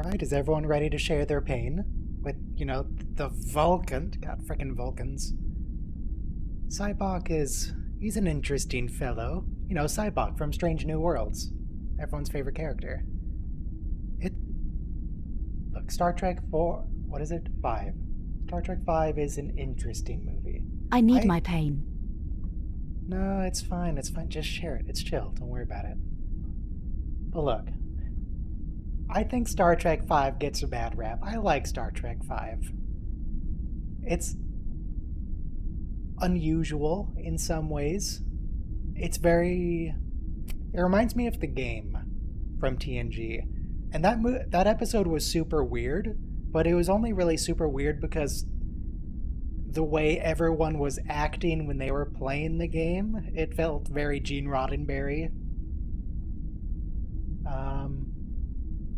Right, is everyone ready to share their pain? With, the Vulcan. God, frickin' Vulcans. Cybok he's an interesting fellow. Cybok from Strange New Worlds. Everyone's favorite character. It. Look, Star Trek 4. What is it? 5. Star Trek 5 is an interesting movie. I need my pain. No, it's fine. It's fine. Just share it. It's chill. Don't worry about it. But look, I think Star Trek 5 gets a bad rap. I like Star Trek 5. It's unusual in some ways. It reminds me of the game from TNG. And that episode was super weird, but it was only really super weird because the way everyone was acting when they were playing the game, it felt very Gene Roddenberry.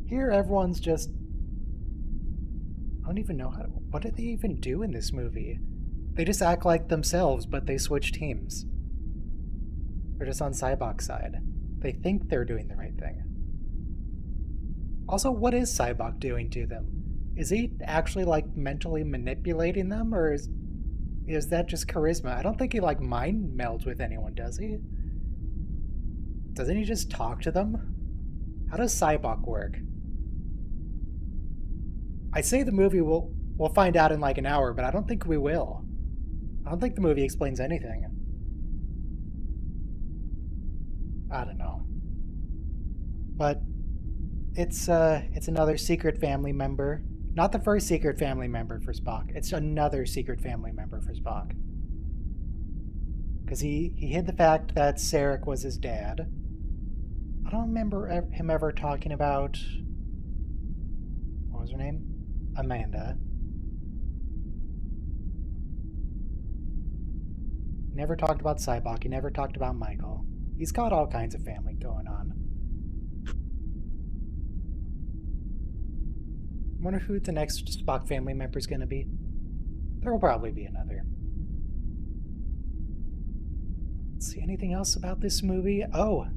Here everyone's just... I don't even know what did they even do in this movie? They just act like themselves, but they switch teams. They're just on Cybok's side. They think they're doing the right thing. Also, what is Cybok doing to them? Is he actually, mentally manipulating them, or is that just charisma? I don't think he, mind melds with anyone, does he? Doesn't he just talk to them? How does Cybok work? I say the movie we'll find out in an hour, but I don't think we will. I don't think the movie explains anything. I don't know. But it's another secret family member. Not the first secret family member for Spock. It's another secret family member for Spock. Because he hid the fact that Sarek was his dad. I don't remember him ever talking about... What was her name? Amanda. He never talked about Cybok. He never talked about Michael. He's got all kinds of family going on. I wonder who the next Spock family member is going to be. There will probably be another. Let's see, anything else about this movie? Oh,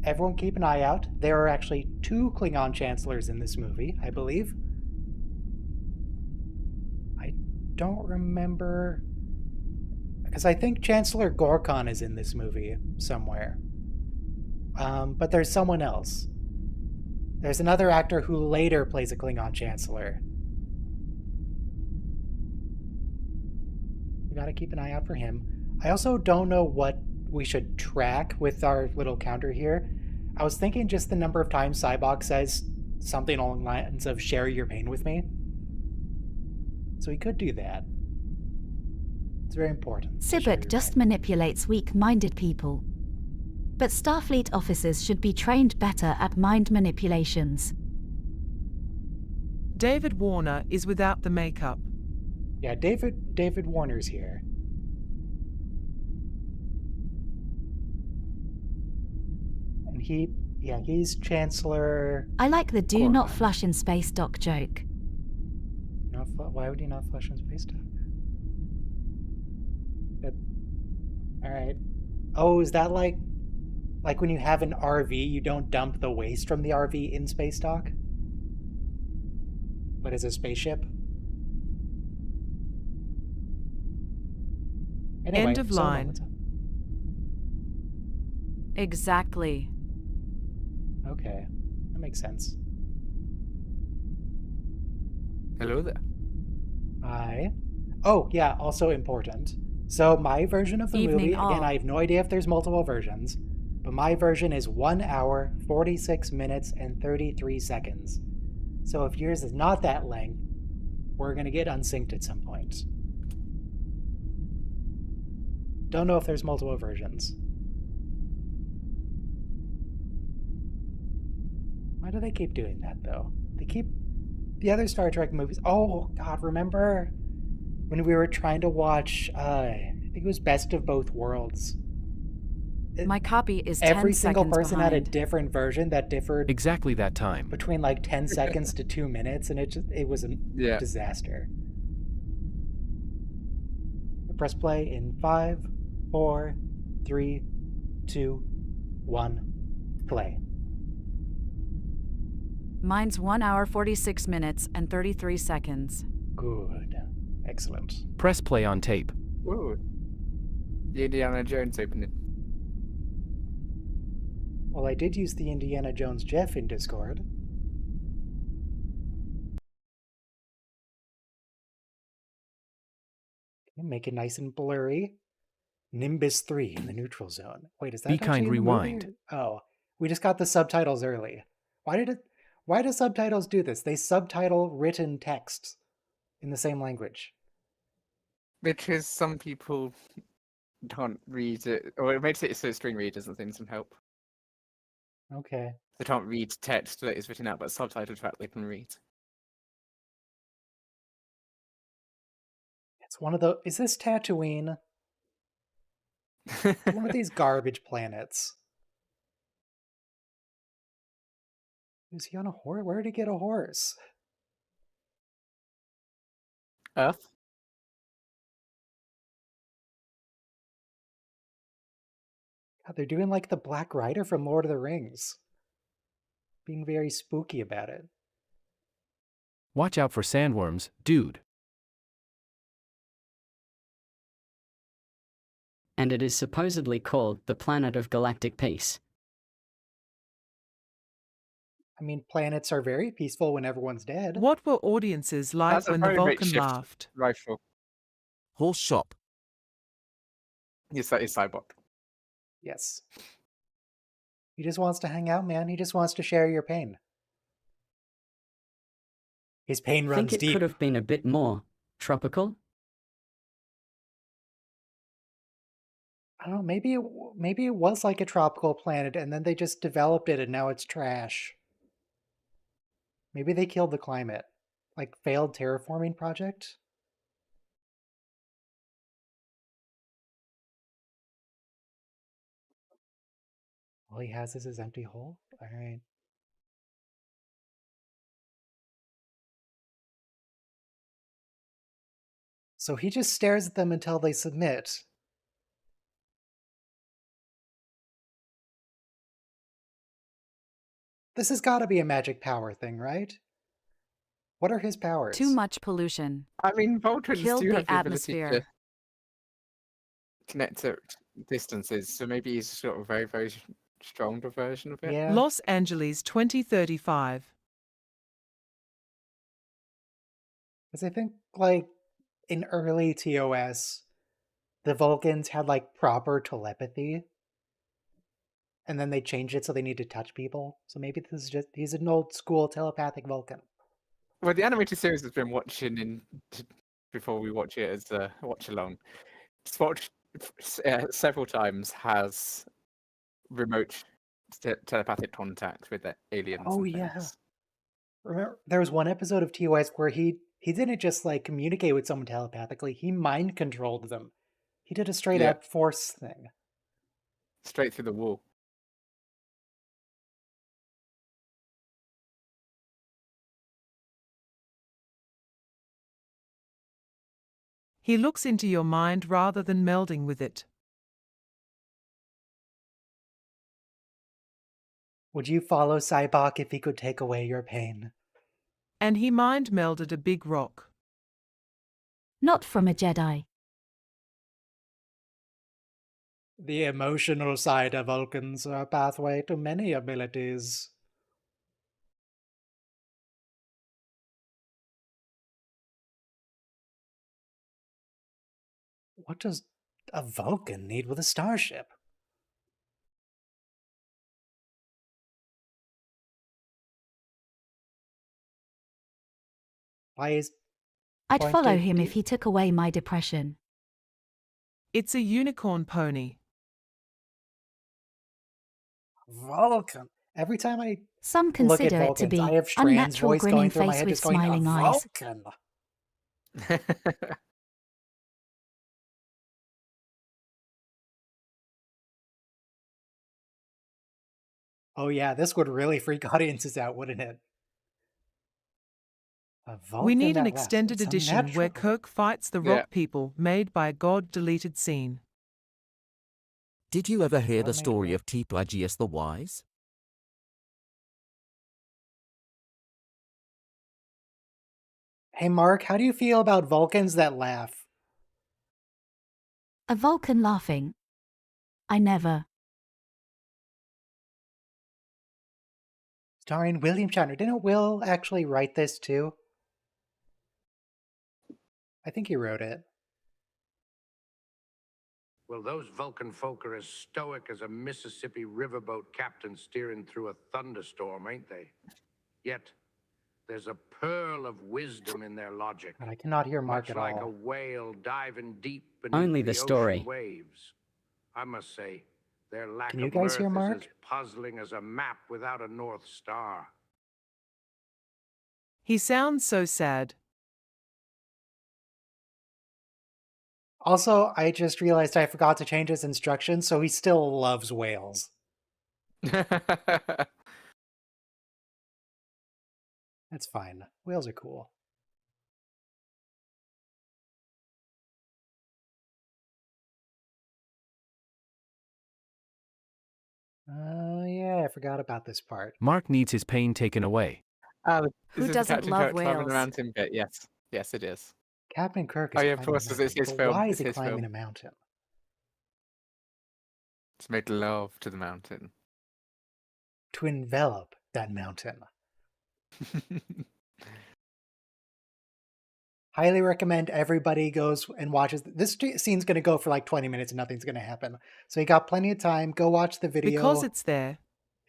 everyone keep an eye out. There are actually 2 Klingon Chancellors in this movie, I believe. I don't remember... Because I think Chancellor Gorkon is in this movie somewhere. But there's someone else. There's another actor who later plays a Klingon Chancellor. We gotta keep an eye out for him. I also don't know what we should track with our little counter here. I was thinking just the number of times Cybok says something along the lines of share your pain with me. So we could do that. It's very important. Sibuk just manipulates weak-minded people. But Starfleet officers should be trained better at mind manipulations. David Warner is without the makeup. Yeah, David Warner's here. And he's Chancellor... I like the do Gorkon. not flush in space dock joke. Why would he not flush in space dock? Alright. Oh, is that like when you have an RV, you don't dump the waste from the RV in space dock? But it's a spaceship? Anyway, End of line. Exactly. Okay, that makes sense. Hello there. Hi. Oh, yeah, also important. So my version of the movie, again, I have no idea if there's multiple versions, but my version is 1 hour, 46 minutes, and 33 seconds. So if yours is not that length, we're going to get unsynced at some point. Don't know if there's multiple versions. Why do they keep doing that, though? They keep... The other Star Trek movies... Oh, God, remember when we were trying to watch, I think it was Best of Both Worlds? My copy is 10 seconds Every single person behind. had a different version that differed Exactly that time. between 10 seconds to 2 minutes, and it was a disaster. Press play in 5, 4, 3, 2, 1, play. Mine's 1 hour 46 minutes and 33 seconds. Good. Excellent. Press play on tape. Whoa. The Indiana Jones opening. Well, I did use the Indiana Jones GIF in Discord. Make it nice and blurry. Nimbus 3 in the neutral zone. Wait, is that Be Kind actually in the movie? Rewind. Oh, we just got the subtitles early. Why do subtitles do this? They subtitle written text in the same language. Because some people can't read it, or it makes it so screen readers and things can help. Okay. They can't read text that is written out, but subtitled track they can read. It's one of the... Is this Tatooine? One of these garbage planets. Is he on a horse? Where did he get a horse? Earth? God, they're doing like the Black Rider from Lord of the Rings. Being very spooky about it. Watch out for sandworms, dude. And it is supposedly called the Planet of Galactic Peace. I mean, planets are very peaceful when everyone's dead. What were audiences like That's a when the very Vulcan makeshift laughed? rifle. Horse shop. Yes, that is Cybok. Yes. He just wants to hang out, man. He just wants to share your pain. His pain I runs think it deep. could have been a bit more tropical. I don't know, maybe it was like a tropical planet and then they just developed it and now it's trash. Maybe they killed the climate. Like failed terraforming project? All he has is his empty hole? Alright. So he just stares at them until they submit. This has got to be a magic power thing, right? What are his powers? Too much pollution. I mean, Vulcans Killed do the have the ability atmosphere. to connect at distances, so maybe he's sort of a very, very stronger version of it. Yeah. Los Angeles 2035. Because I think, like, in early TOS, the Vulcans had, like, proper telepathy. And then they changed it so they need to touch people. So maybe this is just... He's an old school telepathic Vulcan. Well, the animated series has been watching before we watch it as a watch-along. It's watched several times, has remote telepathic contact with the aliens. Oh, and yeah. things. Remember, there was one episode of TOS where he didn't just, like, communicate with someone telepathically. He mind-controlled them. He did a straight-up force thing. Straight through the wall. He looks into your mind rather than melding with it. Would you follow Cybok if he could take away your pain? And he mind melded a big rock. Not from a Jedi. The emotional side of Vulcans are a pathway to many abilities. What does a Vulcan need with a starship? Why is... I'd Point follow to him D- if he took away my depression. It's a unicorn pony. Vulcan? Every time I Some look at consider it to Vulcans, be I have Strand's unnatural voice grinning going through my face head with just going, a smiling eyes. Vulcan. Oh yeah, this would really freak audiences out, wouldn't it? A Vulcan We need an that laughs. extended It's edition where unnatural. Kirk fights the Yeah. rock people made by a god-deleted scene. Did you ever hear the Well, maybe story not. of T. Plagius the Wise? Hey, Mark, how do you feel about Vulcans that laugh? A Vulcan laughing. I never. Starring William Shatner. Didn't Will actually write this too? I think he wrote it. Well, those Vulcan folk are as stoic as a Mississippi riverboat captain steering through a thunderstorm, ain't they? Yet, there's a pearl of wisdom in their logic. But I cannot hear Mark Much at like a all. whale diving deep beneath Only the ocean story. waves. I must say, their lack Can you of guys mirth hear is Mark? as puzzling as a map without a North Star. He sounds so sad. Also, I just realized I forgot to change his instructions, so he still loves whales. That's fine. Whales are cool. Yeah, I forgot about this part. Mark needs his pain taken away. This Who is the doesn't Captain love Kirk climbing the whales? mountain bit. Yes, yes, it is. Captain Kirk Oh is yeah, of climbing course, a it's mountain, his but film. why is It's he his climbing film. a mountain? To make love to the mountain. To envelop that mountain. Highly recommend everybody goes and watches. This scene's going to go for like 20 minutes and nothing's going to happen. So you got plenty of time. Go watch the video. Because it's there.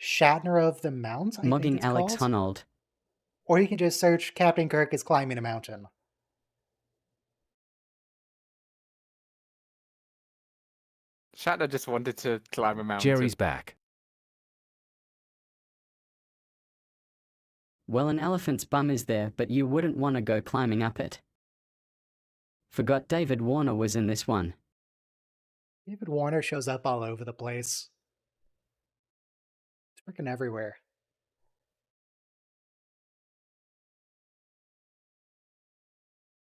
Shatner of the Mount, I think Mugging it's Alex called. Honnold. Or you can just search Captain Kirk is climbing a mountain. Shatner just wanted to climb a mountain. Jerry's back. Well, an elephant's bum is there, but you wouldn't want to go climbing up it. Forgot David Warner was in this one. David Warner shows up all over the place. It's freaking everywhere.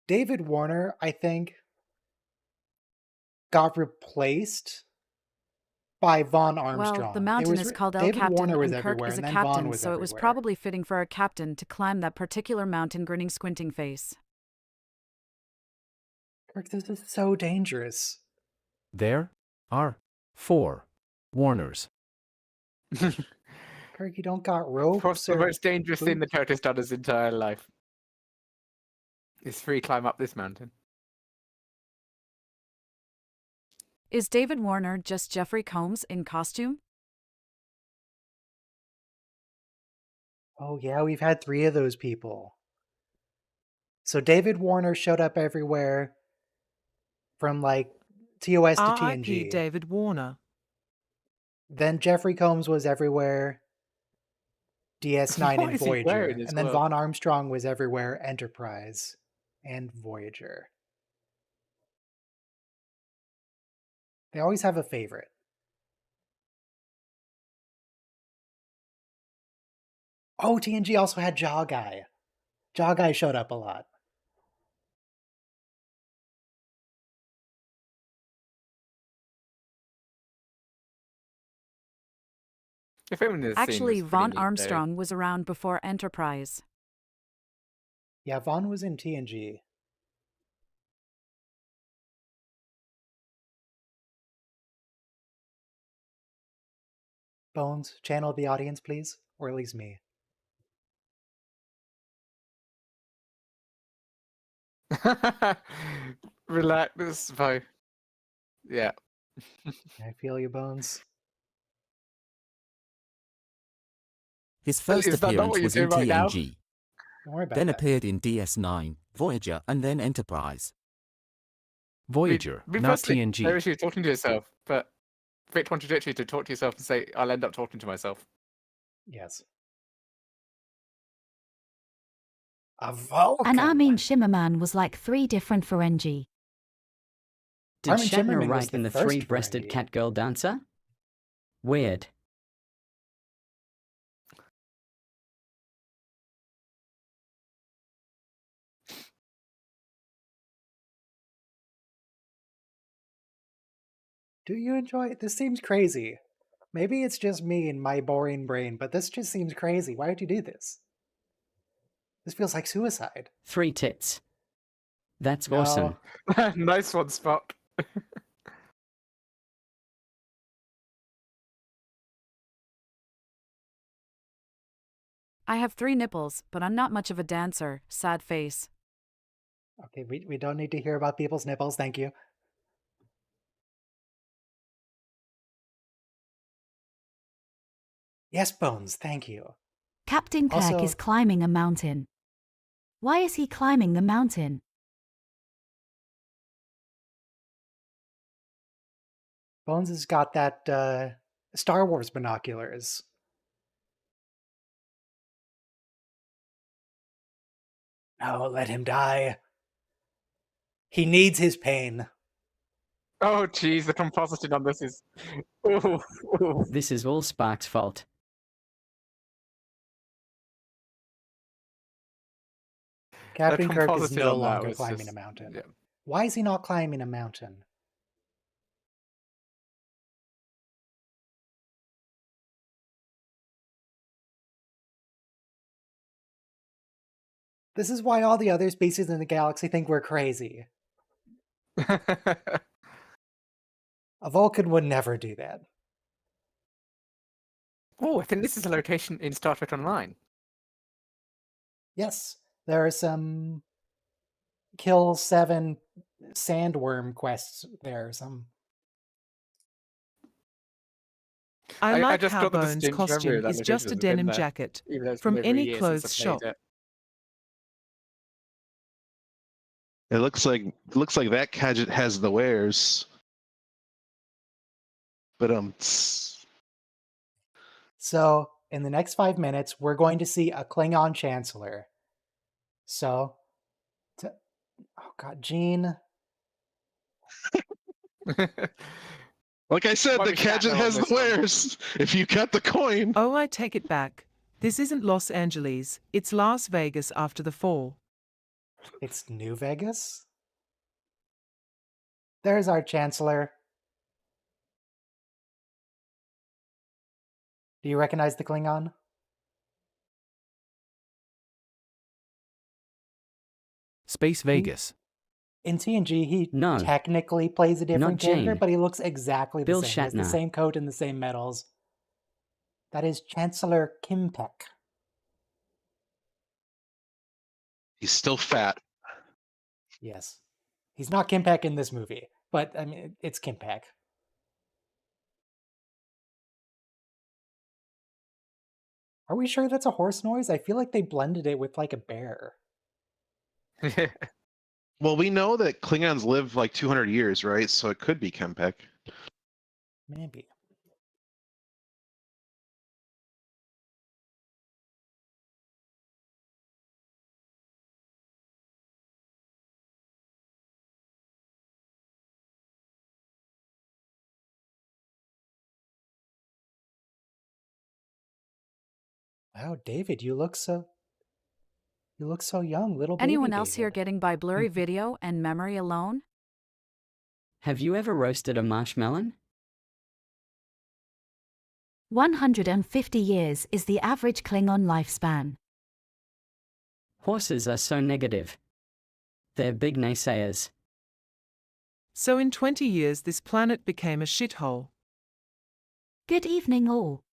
David Warner, I think, got replaced by Vaughn Armstrong. Well, the mountain is called El David Captain, Warner was and Kirk everywhere, is a and then Vaughn captain, was so it was everywhere. probably fitting for a captain to climb that particular mountain, grinning, squinting face. Kirk, this is so dangerous. There are 4 Warners. Kirk, you don't got ropes Perhaps the or most dangerous thing the boots? Kirk has done his entire life is free climb up this mountain. Is David Warner just Jeffrey Combs in costume? Oh yeah, we've had 3 of those people. So David Warner showed up everywhere from like TOS to R.I.P. TNG. David Warner. Then Jeffrey Combs was everywhere, DS9 What and is he Voyager. wearing as And then well? Vaughn Armstrong was everywhere, Enterprise and Voyager. They always have a favorite. Oh, TNG also had Jaw Guy. Jaw Guy showed up a lot. The filming this scene Actually, was pretty Vaughn neat, though. Armstrong was around before Enterprise. Yeah, Vaughn was in TNG. Bones, channel the audience, please. Or at least me. Relax, Bo. Yeah. I feel you, Bones. His first Is that not appearance what you're was in doing right now? TNG, Don't worry about then that. appeared in DS9, Voyager, and then Enterprise. Voyager, Me not personally, TNG. maybe she was talking to herself, but a bit contradictory to talk to yourself and say, I'll end up talking to myself. Yes. A Vulcan! And Armin Shimmerman was like 3 different Ferengi. Did Armin Shimmerman Shatner was write the in the first three-breasted Ferengi. catgirl dancer? Weird. Do you enjoy it? This seems crazy. Maybe it's just me and my boring brain, but this just seems crazy. Why would you do this? This feels like suicide. 3 tits. That's No. awesome. Nice one, Spot. I have 3 nipples, but I'm not much of a dancer. Sad face. Okay, we don't need to hear about people's nipples, thank you. Yes, Bones, thank you. Captain Kirk Also- is climbing a mountain. Why is he climbing the mountain? Bones has got that Star Wars binoculars. No, let him die. He needs his pain. Oh, jeez, the compositing on this is. Ooh, ooh. This is all Spark's fault. Captain The Kirk is compositing no on that longer was climbing just- a mountain. yeah. Why is he not climbing a mountain? This is why all the other species in the galaxy think we're crazy. A Vulcan would never do that. Oh, I think this is a location in Star Trek Online. Yes, there are some kill 7 sandworm quests there. I I like just how got the Bones' distinct memory costume that is location just a has been denim there, jacket even though it's from been over a any year since clothes I shop. played it. It looks like that gadget has the wares. But So, in the next 5 minutes, we're going to see a Klingon Chancellor. So, oh god, Gene. like I said, Might the be gadget Shatner on has the this one. wares. If you got the coin. Oh, I take it back. This isn't Los Angeles, it's Las Vegas after the fall. It's New Vegas? There's our Chancellor. Do you recognize the Klingon? Space Vegas. In TNG, he No. technically plays a different character, Jane. but he looks exactly the Bill same. He has the Shatner. same coat and the same medals. That is Chancellor Kimpek. He's still fat. Yes. He's not Kimpek in this movie, but I mean, it's Kimpek. Are we sure that's a horse noise? I feel like they blended it with like a bear. Well, we know that Klingons live like 200 years, right? So it could be Kempek. Maybe. Wow, David, you look so young, little baby Anyone else here David. getting by blurry video and memory alone? Have you ever roasted a marshmallow? 150 years is the average Klingon lifespan. Horses are so negative. They're big naysayers. So in 20 years this planet became a shithole. Good evening all.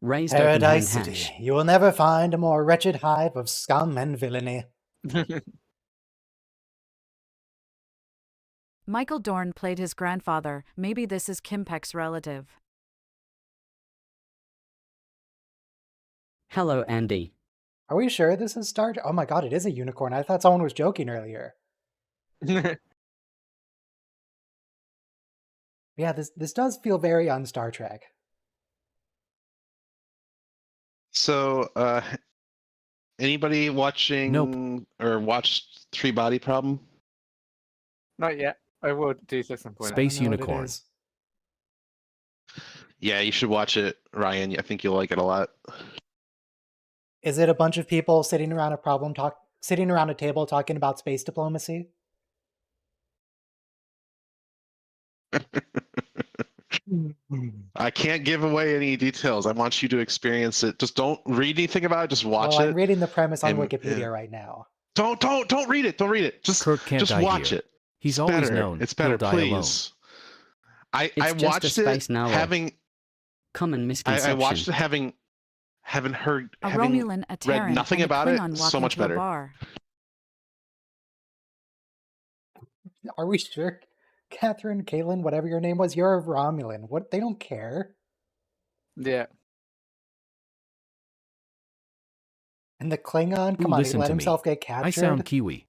Raised Paradise open-hand City. hash. You will never find a more wretched hive of scum and villainy. Michael Dorn played his grandfather. Maybe this is Kimpek's relative. Hello, Andy. Are we sure this is Star Trek? Oh my god, it is a unicorn. I thought someone was joking earlier. Yeah, this does feel very on Star Trek. So, anybody watching or watched Three Body Problem? Not yet. I will do so at some point. Space I don't know what it Unicorn. is. Yeah, you should watch it, Ryan. I think you'll like it a lot. Is it a bunch of people sitting around sitting around a table talking about space diplomacy? I can't give away any details. I want you to experience it. Just don't read anything about it. Just watch Well, it. I'm reading the premise on and- Wikipedia yeah. right now. Don't read it. Don't read it. Just Kirk can't just die watch here. it. He's It's always better. known It's he'll better, die alone. please. I It's just a watched it space now of having common I misconception. watched it having heard A having Romulan, a Terran, nothing and a about it, Klingon walk so much into a better. bar. Are we sure? Catherine, Caitlin, whatever your name was, you're a Romulan. What? They don't care. Yeah. And the Klingon, come Ooh, on, he listen let to me. himself get captured. I sound Kiwi.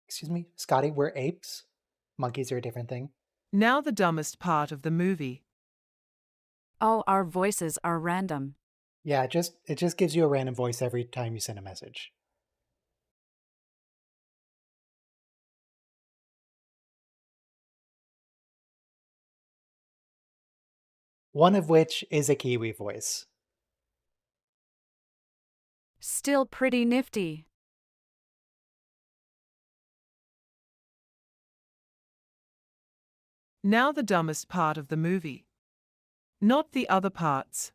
Excuse me, Scotty, we're apes. Monkeys are a different thing. Now the dumbest part of the movie. Oh, our voices are random. Yeah, it just gives you a random voice every time you send a message. One of which is a Kiwi voice. Still pretty nifty. Now the dumbest part of the movie. Not the other parts.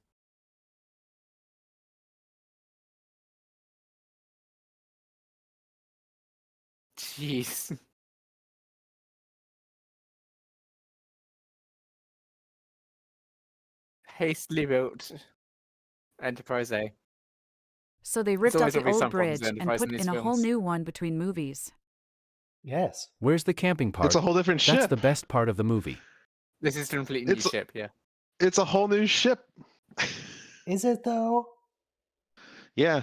Jeez. Hastily built Enterprise A. So they ripped out always the gonna be old some problems bridge with and Enterprise put in in these a whole films. new one between movies. Yes. Where's the camping part? It's a whole different That's ship. the best part of the movie. This is a completely new It's- ship, yeah. It's a whole new ship. Is it though? Yeah.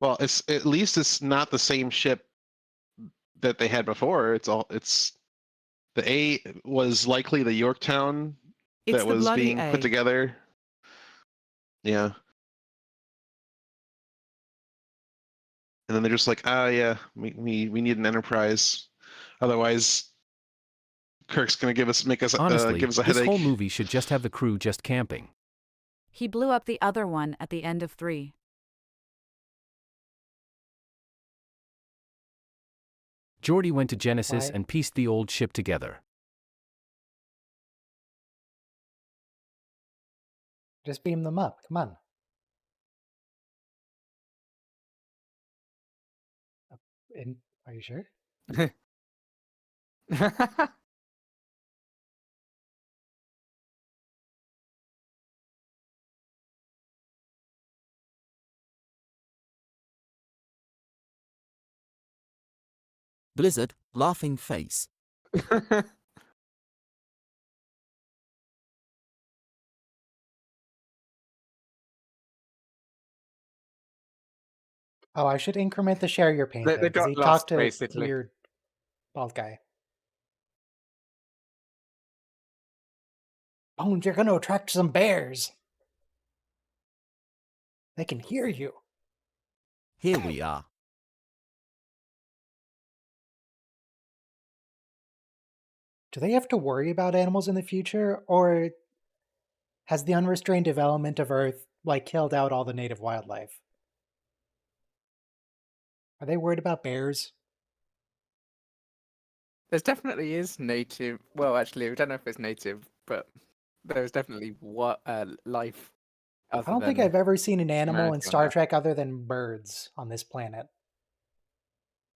Well, it's at least it's not the same ship that they had before. It's the A was likely the Yorktown It's that the was bloody being A. put together. Yeah. And then they're just like, yeah, we need an Enterprise. Otherwise, Kirk's gonna make us Honestly, give us a this headache. whole movie should just have the crew just camping. He blew up the other one at the end of 3. Geordi went to Genesis Why- and pieced the old ship together. Just beam them up. Come on. Are you sure? Blizzard, laughing face. Oh, I should increment the share your paint They then, 'cause got he lost, talked to basically. weird bald guy. Bones, you're going to attract some bears. They can hear you. Here we are. Do they have to worry about animals in the future, or has the unrestrained development of Earth killed out all the native wildlife? Are they worried about bears? There's definitely is native. Well, actually, we don't know if it's native, but there's definitely life. I don't think I've ever seen an animal in American, Star huh? Trek other than birds on this planet.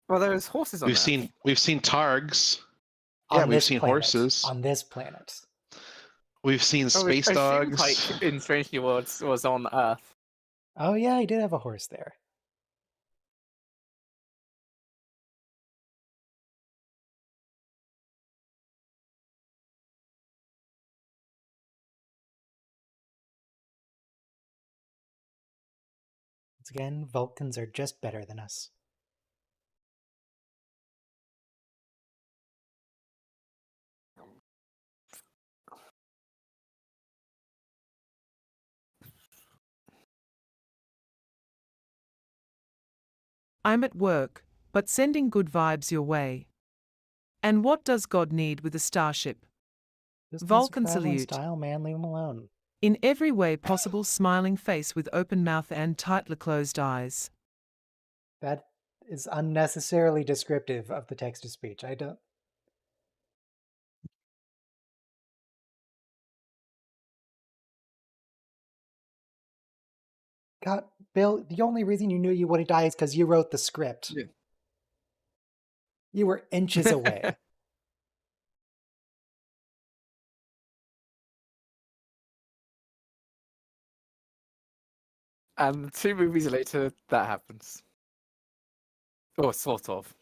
Well, there's horses on We've Earth. seen targs. Yeah, On we've this seen planet. horses. On this planet. We've seen Oh, space I assume dogs. Pike in Strange New Worlds was on Earth. Oh yeah, he did have a horse there. Once again, Vulcans are just better than us. I'm at work, but sending good vibes your way. And what does God need with a starship? Just Vulcan travel in salute. style, man, leave him alone. In every way possible, smiling face with open mouth and tightly closed eyes. That is unnecessarily descriptive of the text-to-speech. I don't... God, Bill, the only reason you knew you would die is because you wrote the script. Yeah. You were inches away. And 2 movies later, that happens. Or sort of.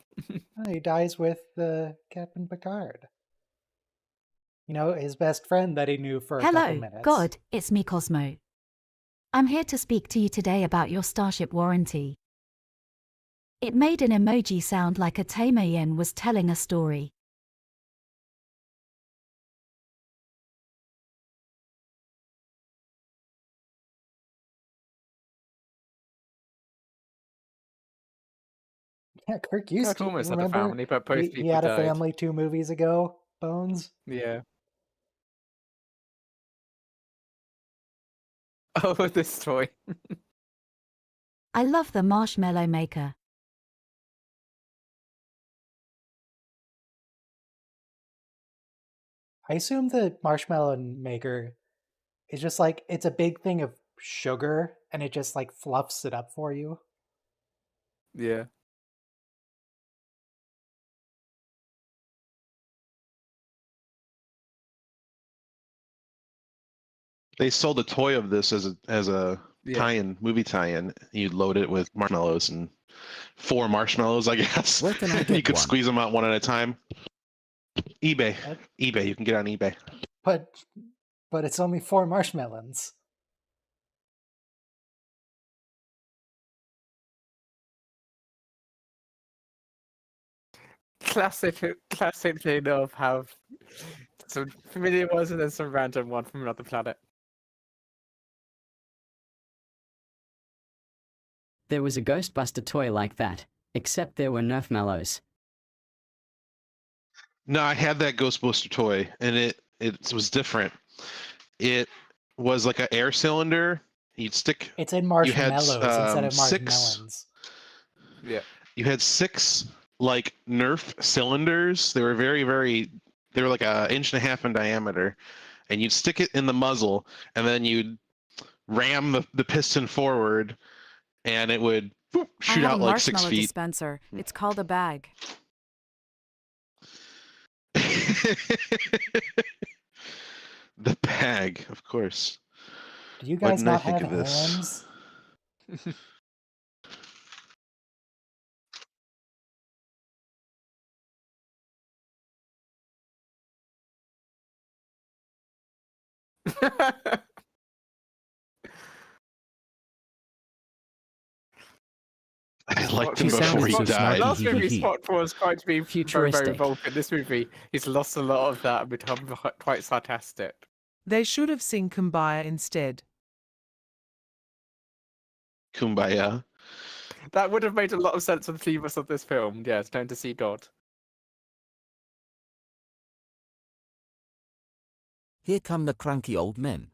He dies with Captain Picard. You know, his best friend that he knew for a couple Hello, minutes. God, it's me, Cosmo. I'm here to speak to you today about your Starship warranty. It made an emoji sound like a tamer yen was telling a story. Yeah, Kirk used Kirk to. almost had a Remember? family, but both He people had a died. family 2 movies ago, Bones. Yeah. Oh, this toy. I love the Marshmallow Maker. I assume the marshmallow maker is just like, it's a big thing of sugar and it just like fluffs it up for you. Yeah. They sold a toy of this as a Yeah. tie-in, movie tie-in. You'd load it with marshmallows and 4 marshmallows, I guess. Where can I you get could one? squeeze them out one at a time. eBay. That- eBay. You can get on eBay. But it's only 4 marshmallows. Classic thing of have some familiar ones and then some random one from another planet. There was a Ghostbuster toy like that, except there were Nerfmallows. No, I had that Ghostbuster toy, and it was different. It was like an air cylinder. You'd stick. It's in You had marshmallows instead of 6. marshmallows. Yeah. You had 6 like Nerf cylinders. They were very, very. They were like 1.5 inches in diameter, and you'd stick it in the muzzle, and then you'd ram the piston forward, and it would whoop, I shoot have out a like 6 marshmallow feet. dispenser. It's called a bag. The bag, of course. Do you Why guys didn't I not think have of this? hands? I liked him You sounded before he so died. snarky. Last Hee, hee, movie, hee. Spock was quite to be very, very Futuristic. Vulcan. This movie, he's lost a lot of that and become quite sarcastic. They should have seen Kumbaya instead. Kumbaya. That would have made a lot of sense with the themes of this film. Yes, known to see God. Here come the cranky old men.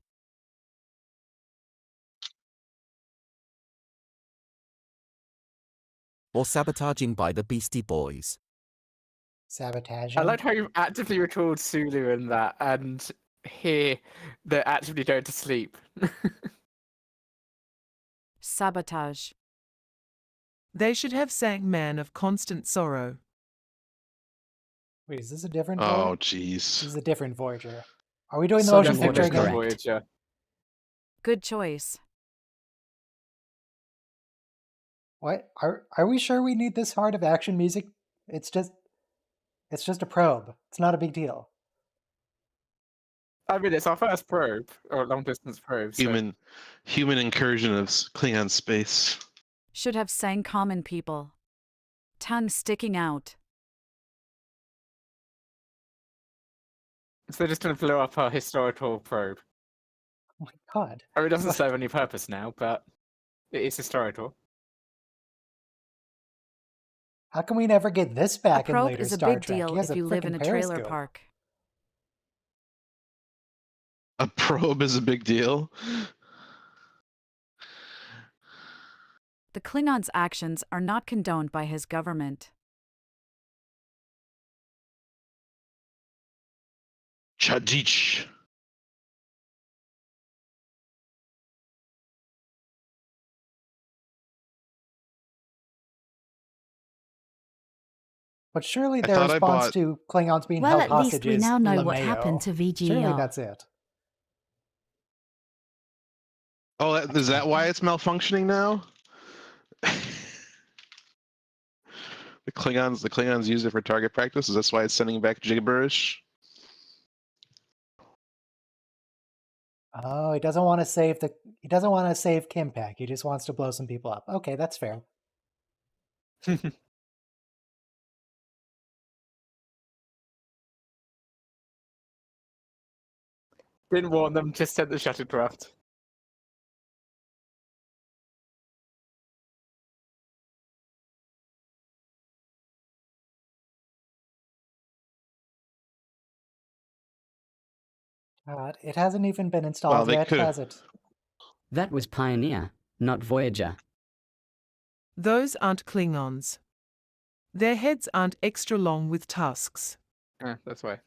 Or sabotaging by the Beastie Boys. Sabotaging? I liked how you actively recalled Sulu in that, and here they're actively going to sleep. Sabotage. They should have sang Man of Constant Sorrow. Wait, is this a different Oh, Voyager? This jeez. is a different Voyager. Are we doing the Southern motion picture Voyager, again? correct. Voyager. Good choice. What? Are we sure we need this hard of action music? It's just a probe. It's not a big deal. I mean, it's our first probe, or long distance probe. So. Human incursion of Klingon space. Should have sang common people. Tongue sticking out. So they're just going to blow up our historical probe. Oh my god. I mean, it doesn't serve any purpose now, but it is historical. How can we never get this back a in probe later is a Star big Trek? deal He has if you live in frickin' a trailer periscope. park. A probe is a big deal. The Klingons' actions are not condoned by his government. Chadich. But surely I their thought I response bought- to Klingons being Well, held at least hostage we is now know what LeMayo. happened to Surely VGER. that's it. Oh, is that why it's malfunctioning now? The Klingons use it for target practice. Is that why it's sending back gibberish? Oh, he doesn't want to save Kimpak. He just wants to blow some people up. Okay, that's fair. Didn't warn them, just sent the shuttlecraft. God, it hasn't even been installed Well, they yet, could've- has it? That was Pioneer, not Voyager. Those aren't Klingons. Their heads aren't extra long with tusks. That's why.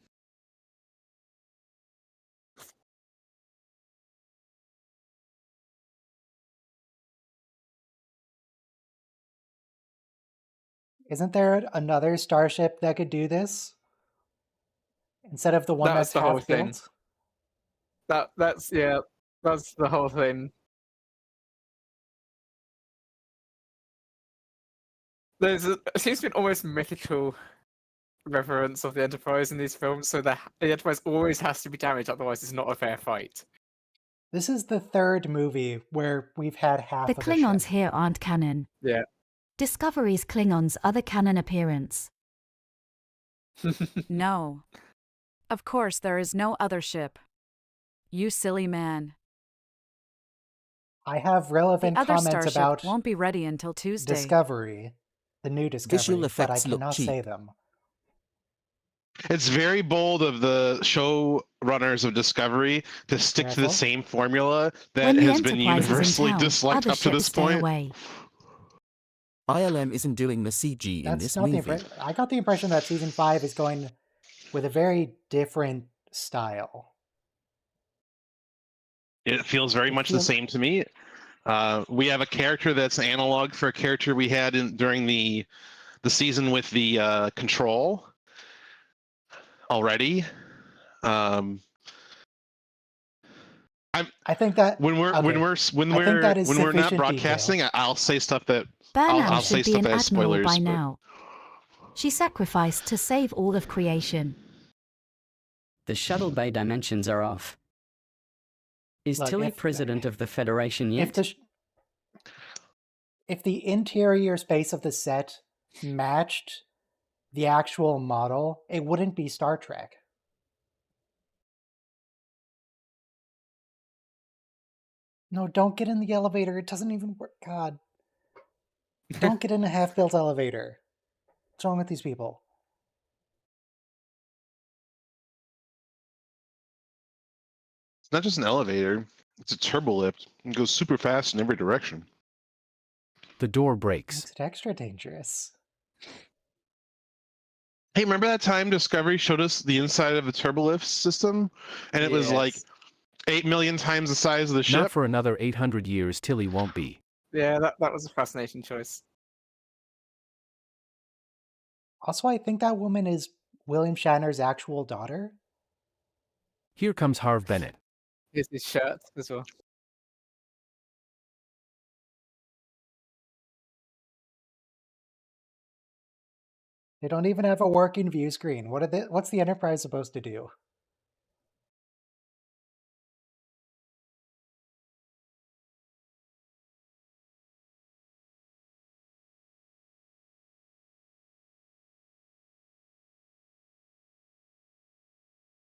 Isn't there another starship that could do this? Instead of the one That's that's the whole half thing. built? That's the whole thing. It seems to be an almost mythical reverence of the Enterprise in these films, so the Enterprise always has to be damaged, otherwise it's not a fair fight. This is the third movie where we've had half The of Klingons a ship. here aren't canon. Yeah. Discovery's Klingons are the canon appearance. No. Of course, there is no other ship. You silly man. I have The relevant other comments starship about won't be ready until Tuesday. Discovery, the new Discovery, Visual but I effects look cannot cheap. say them. It's very bold of the showrunners of Discovery to stick to the Careful. same formula that When the has been Enterprise is in universally town, disliked other up to this ships stay point. away. ILM isn't doing the CG in That's this not the movie. impression. I got the impression that season 5 is going with a very different style. It feels very It much feels- the same to me. We have a character that's analog for a character we had during the season with the Control already. I think that When we're okay. when we're when I think we're that is when we're not sufficient broadcasting, detail. I'll say stuff that Burnham I'll say should be stuff an that has admiral spoilers. by but- now. She sacrificed to save all of creation. The shuttle bay dimensions are off. Is Look, Tilly if- president of the Federation yet? If the interior space of the set matched the actual model, it wouldn't be Star Trek. No, don't get in the elevator. It doesn't even work. God. Don't get in a half-built elevator. What's wrong with these people? It's not just an elevator; it's a turbo lift. It goes super fast in every direction. The door breaks. Makes it extra dangerous. Hey, remember that time Discovery showed us the inside of the turbolift system, and it was like Yes. 8 million times the size of the ship? Not for another 800 years, Tilly won't be. Yeah, that was a fascinating choice. Also, I think that woman is William Shatner's actual daughter. Here comes Harv Bennett. Here's his shirt as well. They don't even have a working view screen. What's the Enterprise supposed to do?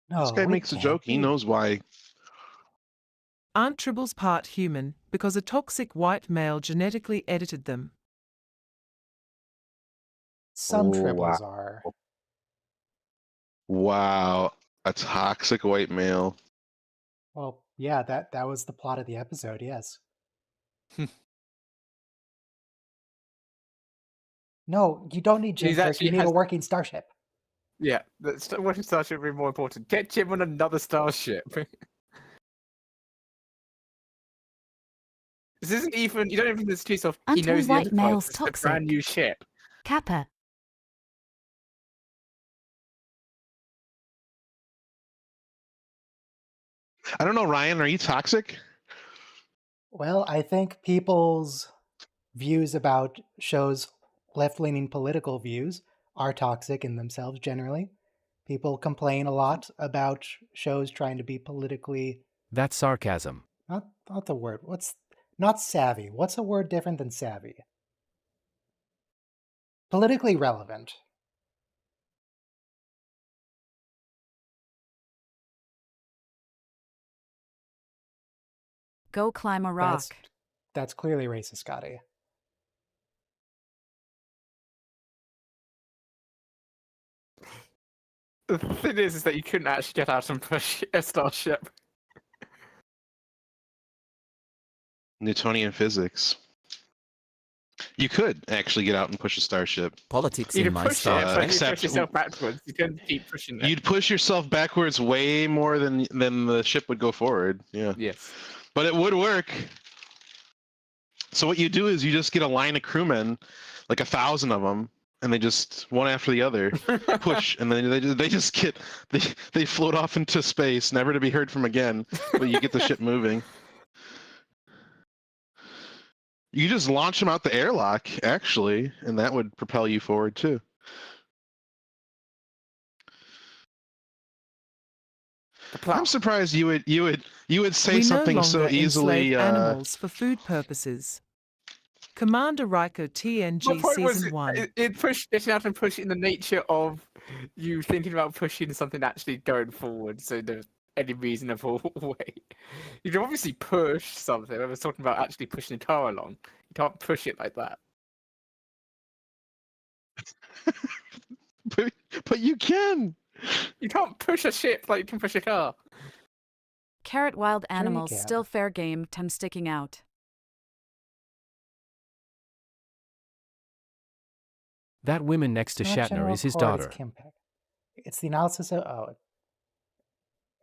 No, This guy it makes a can't joke. He be. knows why. Aren't Tribbles part human because a toxic white male genetically edited them? Some Oh, tribbles wow. are. Wow, a toxic white male. Well, Yeah, that was the plot of the episode, yes. No, you don't need He's Jim Kirk, actually you need a has working starship. yeah. Working starship would be more important. Get Jim on another starship. This isn't even. You don't even introduce of. He Until knows the white Enterprise. male's It's a brand toxic. new ship. Kappa. I don't know, Ryan. Are you toxic? Well, I think people's views about shows, left-leaning political views, are toxic in themselves generally. People complain a lot about shows trying to be politically That's sarcasm. not the word. What's not savvy? What's a word different than savvy? Politically relevant. Go climb a rock. That's clearly racist, Scotty. The thing is that you couldn't actually get out and push a starship. Newtonian physics. You could actually get out and push a starship. Politics You in could my push it, Star but Trek. you push Except- yourself backwards. You couldn't keep pushing it. You'd push yourself backwards way more than the ship would go forward. Yeah. Yes. But it would work. So what you do is you just get a line of crewmen, like 1,000 of them, and they just one after the other push, and then they just get they float off into space, never to be heard from again. But you get the ship moving. You just launch them out the airlock, actually, and that would propel you forward too. I'm surprised you would say We something no so longer easily. enslave animals for food purposes. Commander Riker TNG My point was, Season 1. It's out and push in the nature of you thinking about pushing something actually going forward, so there's any reasonable way. You can obviously push something. I was talking about actually pushing a car along. You can't push it like that. But you can. You can't push a ship like you can push a car. Carrot wild you animals can. still fair game, Tim sticking out. That woman next to Not Shatner General is his Cord, it's daughter. Kimpak. It's the analysis of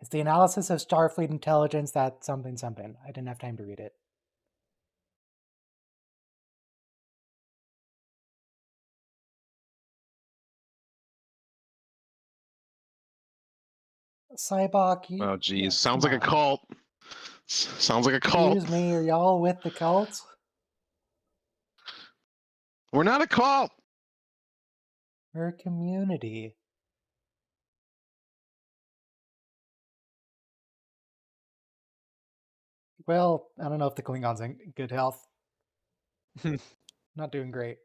it's the analysis of Starfleet intelligence that something. I didn't have time to read it. Cybok, you Oh, geez. yeah, Sounds come like a on. cult. Sounds like a cult. Excuse me, are y'all with the cult? We're not a cult. We're a community. Well, I don't know if the Klingons in good health. Not doing great.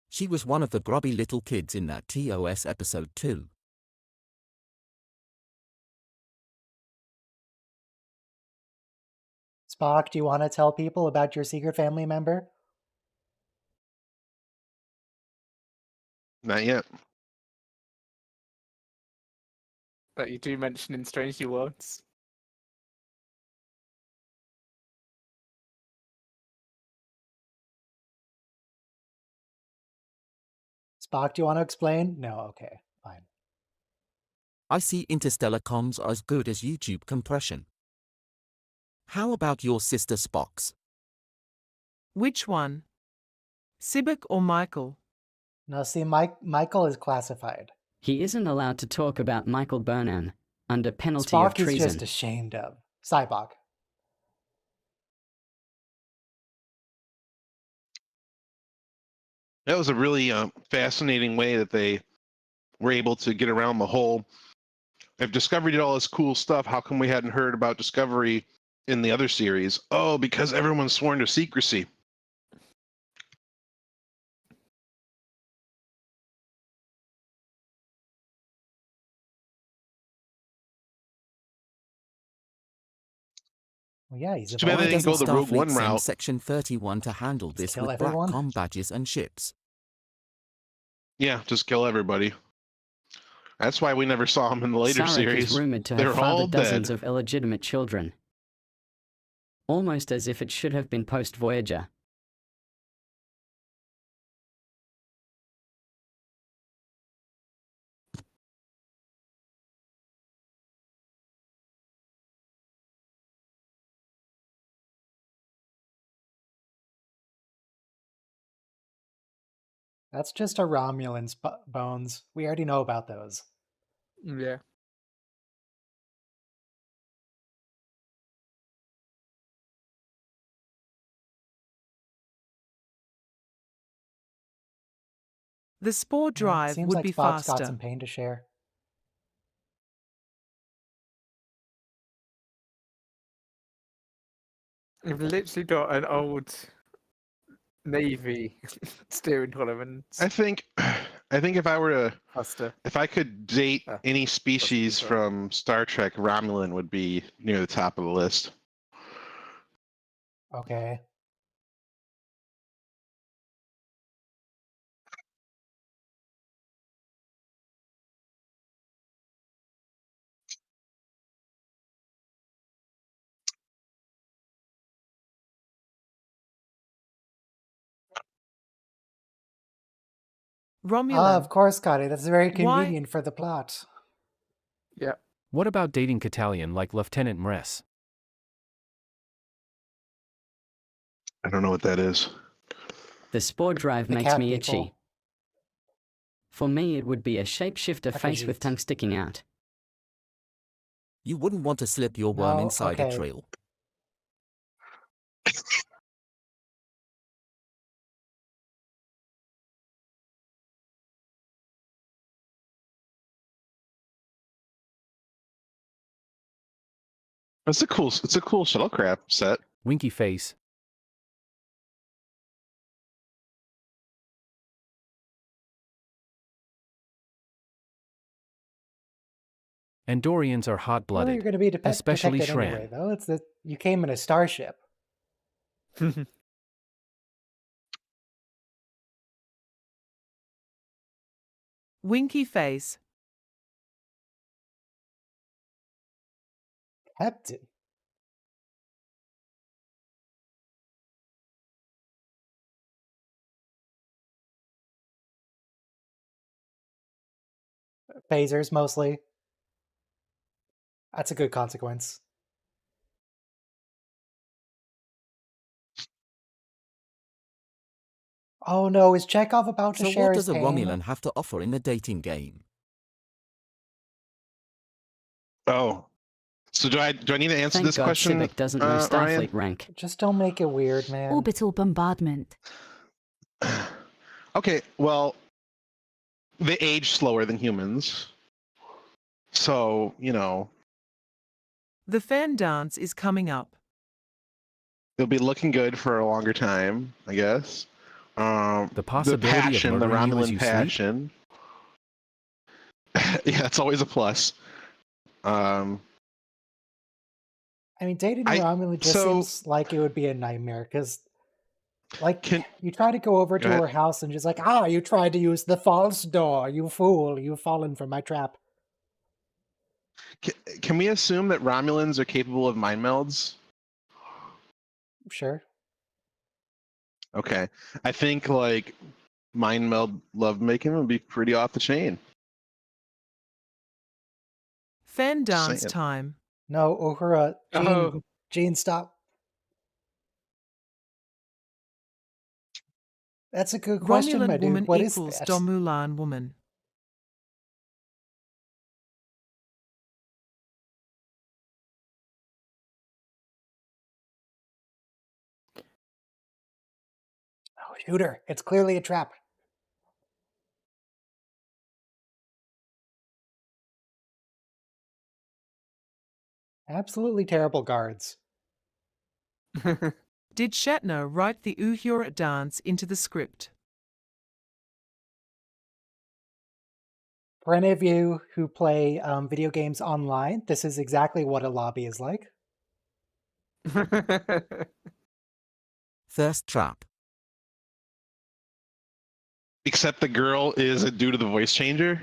She was one of the grubby little kids in that TOS episode too. Spock, do you want to tell people about your secret family member? Not yet. That you do mention in Strange New Worlds. Spock, do you want to explain? No, okay, fine. I see interstellar comms are as good as YouTube compression. How about your sister Spock's? Which one? Sibuk or Michael? No, see, Michael is classified. He isn't allowed to talk about Michael Burnham under penalty of Spock is treason. just ashamed of. Cybok. That was a really fascinating way that they were able to get around the whole. If Discovery did all this cool stuff, how come we hadn't heard about Discovery in the other series? Oh, because everyone's sworn to secrecy. Well, yeah, he's It's too bad they evolved. didn't go the Rogue Starfleet One send route. Section 31 to handle Just this kill with everyone? BRACCOM badges and ships. Yeah, just kill everybody. That's why we never saw him in the later Sarek series. is rumored to They have were all fathered dozens dead. of illegitimate children. Almost as if it should have been post-Voyager. That's just a Romulan's bones. We already know about those. Yeah. The spore Yeah, drive seems would like be Spock's got faster. some pain to share. You've literally got an old Navy steering column I think if I were to, cluster. if I could date any species sorry. from Star Trek, Romulan would be near the top of the list. Okay. Romulan. Ah, of course, Scotty. That's very Why- convenient for the plot. Yeah. What about dating Catalian like Lieutenant Mress? I don't know what that is. The spore drive The makes cat me people. itchy. For me, it would be a shapeshifter face with Akajit. tongue sticking out. You wouldn't want to slip your worm No, inside okay. a trail. It's a cool shuttlecraft set. Winky face. Andorians are Well, hot-blooded, you're going to be especially protected Shran. anyway, though. It's that you came in a starship. Winky face. Captain. Phasers, mostly. That's a good consequence. Oh no, is Chekhov about to So share what his does a pain? Romulan have to offer in a dating game? Oh, so do I need to answer Thank this God question? Sivik doesn't know Ryan? Starfleet rank. Just don't make it weird, man. Orbital bombardment. Okay, well, they age slower than humans, so The fan dance is coming up. they'll be looking good for a longer time, I guess. The possibility of passion, the murdering you as Romulan you sleep? passion. Yeah, it's always a plus. I mean, dating a I- Romulan just so- seems like it would be a nightmare, because, like, Can- you try to go over Go to ahead. her house and just like, you tried to use the false door, you fool, you've fallen for my trap. Can we assume that Romulans are capable of mind melds? Sure. Okay, I think like mind meld lovemaking would be pretty off the chain. Fan Just dance saying. time. No, Uhura, Gene, Oh. Gene, stop. That's a good question, my Romulan dude. woman What is equals that? Domulan woman. Oh, shooter. It's clearly a trap. Absolutely terrible guards. Did Shatner write the Uhura dance into the script? For any of you who play video games online, this is exactly what a lobby is like. Thirst trap. Except the girl is due to the voice changer.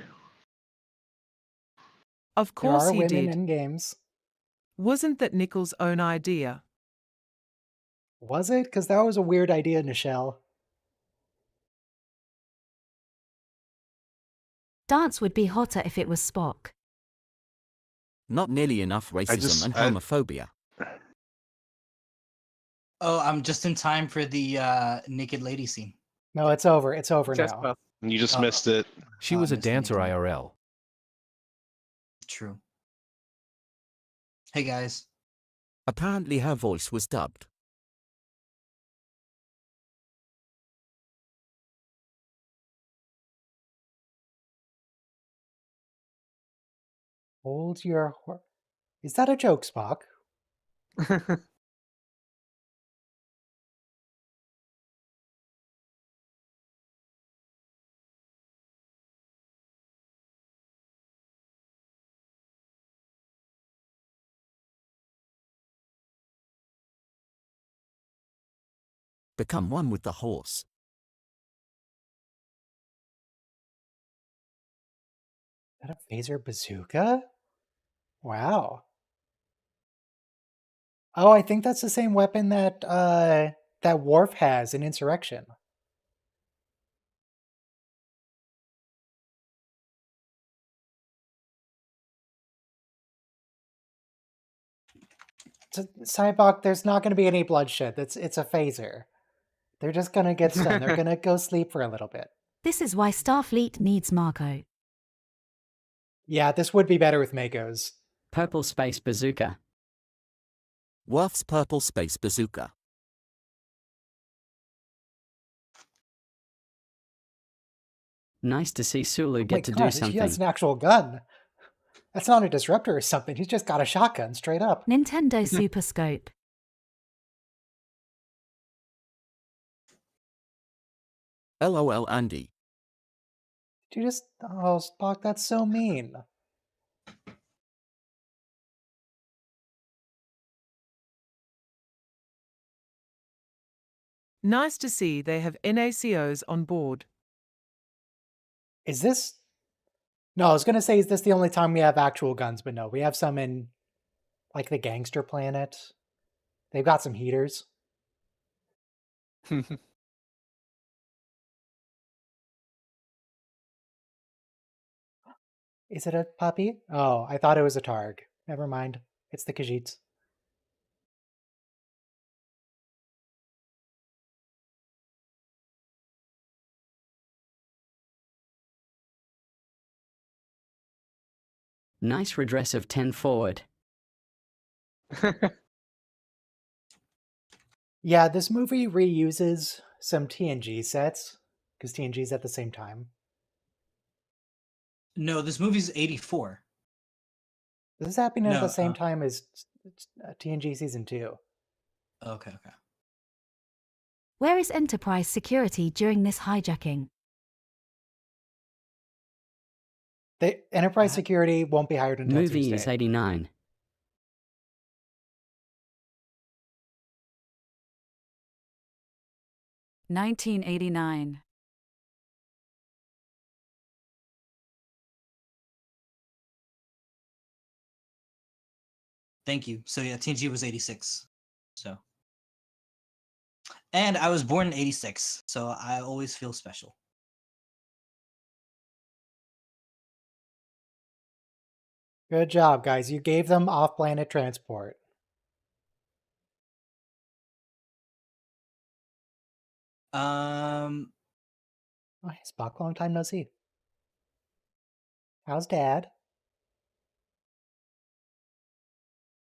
Of There course are he women did. in games. Wasn't that Nichols' own idea? Was it? Because that was a weird idea, Nichelle. Dance would be hotter if it was Spock. Not nearly enough racism and homophobia. Oh, I'm just in time for the naked lady scene. No, it's over. It's over Just now. past- You just Oh. missed it. She Oh, was I a missed the dancer naked lady. IRL. True. Hey guys. Apparently her voice was dubbed. Hold your... Is that a joke, Spock? Become one with the horse. Is that a phaser bazooka? Wow. Oh, I think that's the same weapon that that Worf has in Insurrection. Cybok, there's not going to be any bloodshed. It's a phaser. They're just going to get stunned. They're going to go sleep for a little bit. This is why Starfleet needs Marco. Yeah, this would be better with Magos. Purple space bazooka. Worf's purple space bazooka. Nice to see Sulu Oh get my to God, do He something. has an actual gun. That's not a disruptor or something. He's just got a shotgun straight up. Nintendo Super Scope. LOL Andy. Did you just... Oh, Spock, that's so mean. Nice to see they have NACOs on board. Is this... No, I was going to say, is this the only time we have actual guns? But no, we have some in, like, the Gangster Planet. They've got some heaters. Is it a puppy? Oh, I thought it was a Targ. Never mind. It's the Khajiits. Nice redress of 10 forward. Yeah, this movie reuses some TNG sets, because TNG's at the same time. No, this movie's 84. This is happening at No, the same time as TNG Season 2. Okay. Where is Enterprise security during this hijacking? The Enterprise security won't be hired until Movie Tuesday. is 89. $19.89. Thank you. So yeah, TNG was 86. So. And I was born in 86, so I always feel special. Good job, guys. You gave them off-planet transport. Um, Oh, hey, Spock, long time no see. How's Dad?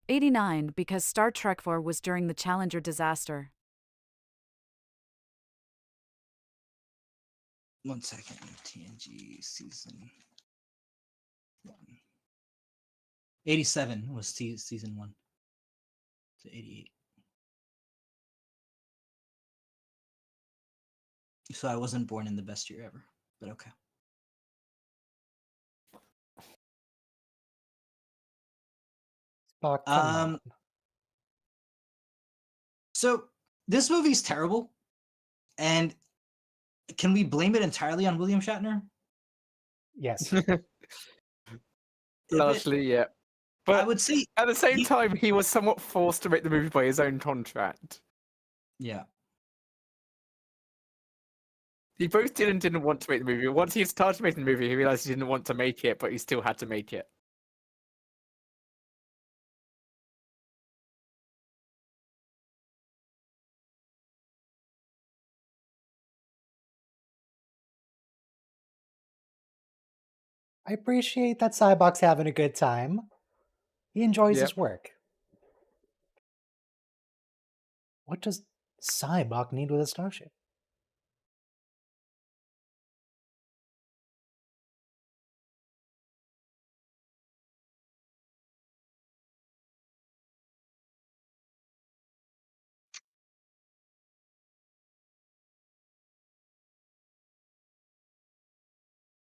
89 because Star Trek IV was during the Challenger disaster. 1 second. TNG season 1. 87 was season 1 to 88. So I wasn't born in the best year ever, but okay. Spock, come on. So this movie's terrible, and can we blame it entirely on William Shatner? Yes. Largely, yeah. But I would say at the same he- time, he was somewhat forced to make the movie by his own contract. yeah. He both did and didn't want to make the movie. Once he started making the movie, he realized he didn't want to make it, but he still had to make it. I appreciate that Cyborg's having a good time. He enjoys Yep. his work. What does Cyborg need with a starship?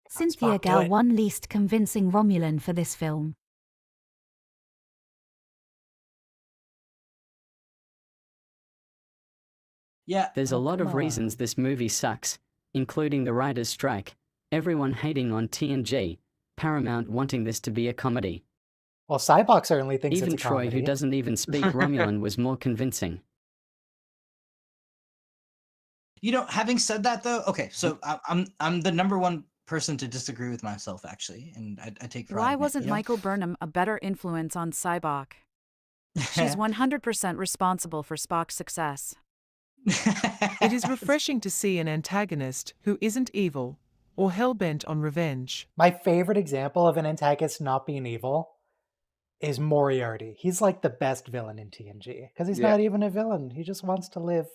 Cynthia Spock, do Gal it. won least convincing Romulan for this film. Yeah. There's a Oh, lot come of reasons on. this movie sucks, including the writer's strike, everyone hating on TNG, Paramount wanting this to be a comedy. Well, Cyborg certainly thinks Even it's a Troy, comedy. who doesn't even speak Romulan, was more convincing. You know, having said that though, okay, so I'm the number one person to disagree with myself actually, and I take pride. Why in it, wasn't you know? Michael Burnham a better influence on Cybok? She's 100% responsible for Spock's success. It is refreshing to see an antagonist who isn't evil or hell-bent on revenge. My favorite example of an antagonist not being evil is Moriarty. He's like the best villain in TNG because he's Yeah. not even a villain. He just wants to live.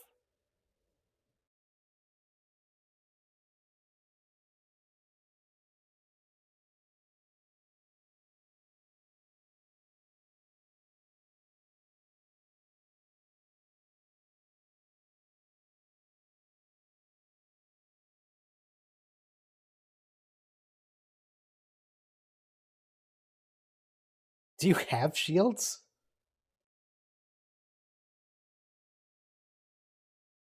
Do you have shields?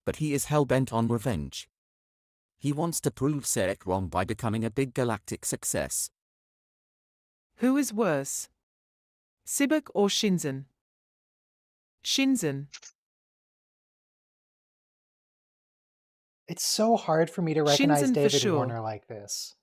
But he is hell-bent on revenge. He wants to prove Sarek wrong by becoming a big galactic success. Who is worse? Sibuk or Shinzen? Shinzen. It's so hard for me to recognize Shinzen for David sure. Warner like this.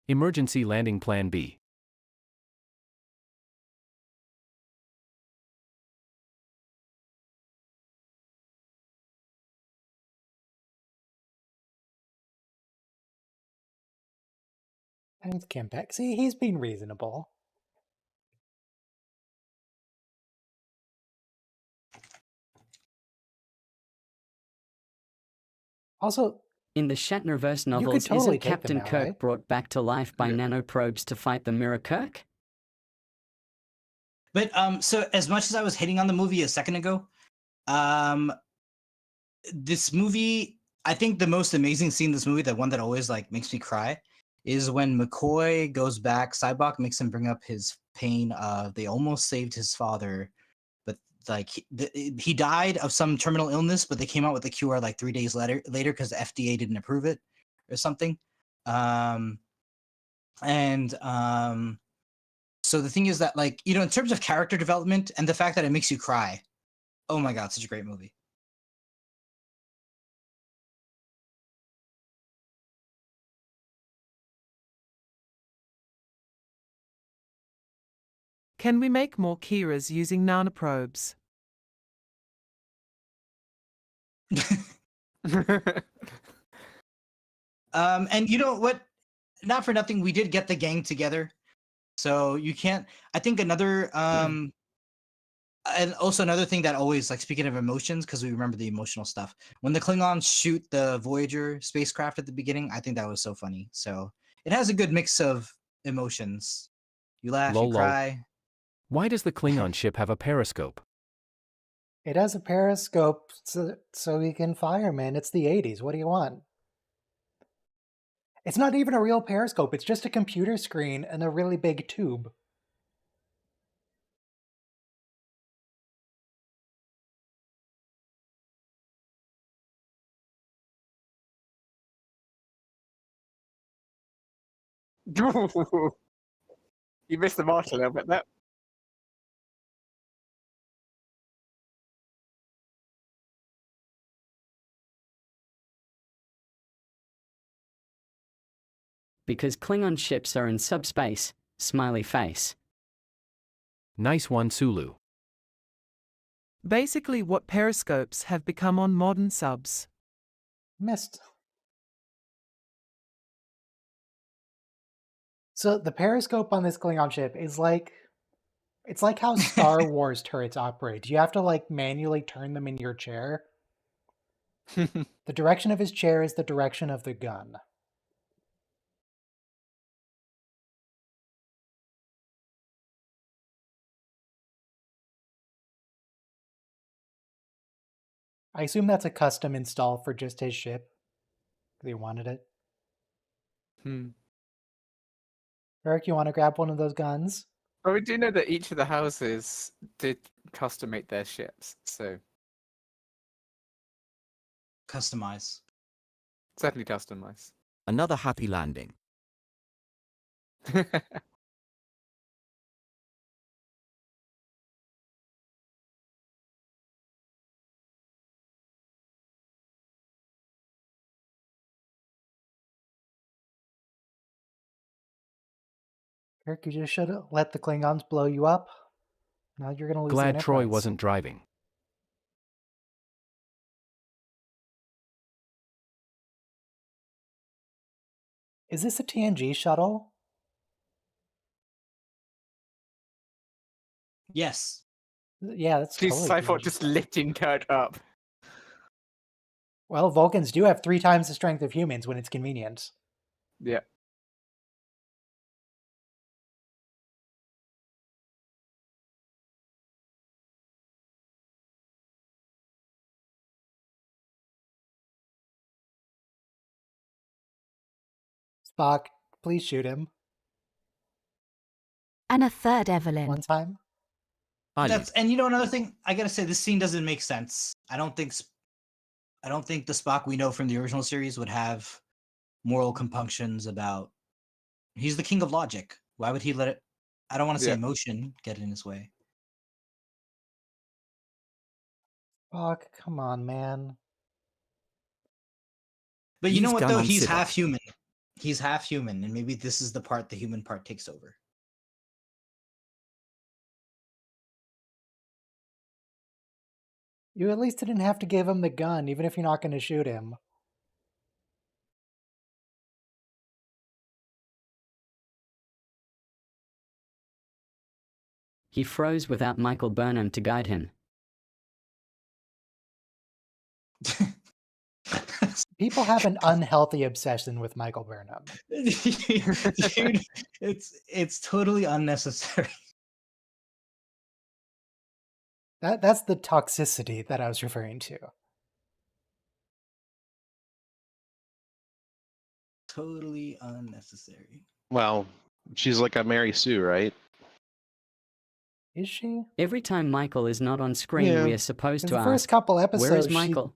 Emergency Landing Plan B. And it's Kimpex. See, he's being reasonable. Also, In the Shatnerverse could novels, totally isn't take them Captain out, Kirk right? brought back to life by Yeah. nanoprobes to fight the Mirror Kirk? But so as much as I was hating on the movie a second ago, this movie, I think the most amazing scene in this movie, the one that always like makes me cry, is when McCoy goes back. Cybok makes him bring up his pain of they almost saved his father, but like he died of some terminal illness, but they came out with the cure like 3 days later because the FDA didn't approve it or something. So the thing is that, like, you know, in terms of character development and the fact that it makes you cry, oh my god, such a great movie. Can we make more Kiras using nanoprobes? And you know what? Not for nothing, we did get the gang together. So you can't. I think another and also another thing that always, like, speaking of emotions, because we remember the emotional stuff. When the Klingons shoot the Voyager spacecraft at the beginning, I think that was so funny. So it has a good mix of emotions. You laugh, Lol, you lol. cry. Why does the Klingon ship have a periscope? It has a periscope so he can fire, man. It's the 80s. What do you want? It's not even a real periscope. It's just a computer screen and a really big tube. You missed the mark a little bit there. Because Klingon ships are in subspace. Smiley face. Nice one, Sulu. Basically, what periscopes have become on modern subs. Missed. So the periscope on this Klingon ship is like, it's like how Star Wars turrets operate. You have to like manually turn them in your chair. The direction of his chair is the direction of the gun. I assume that's a custom install for just his ship. They wanted it. Eric, you want to grab one of those guns? Well, we do know that each of the houses did custom make their ships, so Customize. certainly customize. Another happy landing. Eric, you just should have let the Klingons blow you up. Now you're going to lose the Glad Troy Enterprise. wasn't driving. Is this a TNG shuttle? Yes. Yeah, that's Jeez, totally Cypher TNG. just lifting Kirk up. Well, Vulcans do have 3 times the strength of humans when it's convenient. Yeah. Spock, please shoot him. And a third Evelyn. One time. That's, and you know another thing, I gotta say this scene doesn't make sense. I don't think the Spock we know from the original series would have moral compunctions about. He's the king of logic. Why would he let it? I don't want to say emotion get in his way. Spock, come on, man. But you know Use what gun though? on He's Siva. half human. He's half human, and maybe this is the part the human part takes over. You at least didn't have to give him the gun, even if you're not going to shoot him. He froze without Michael Burnham to guide him. People have an unhealthy obsession with Michael Burnham. Dude, it's totally unnecessary. That's the toxicity that I was referring to. Totally unnecessary. Well, she's like a Mary Sue, right? Is she? Every time Michael is not on screen, Yeah. we are supposed In to the ask, first couple episodes, where is Michael?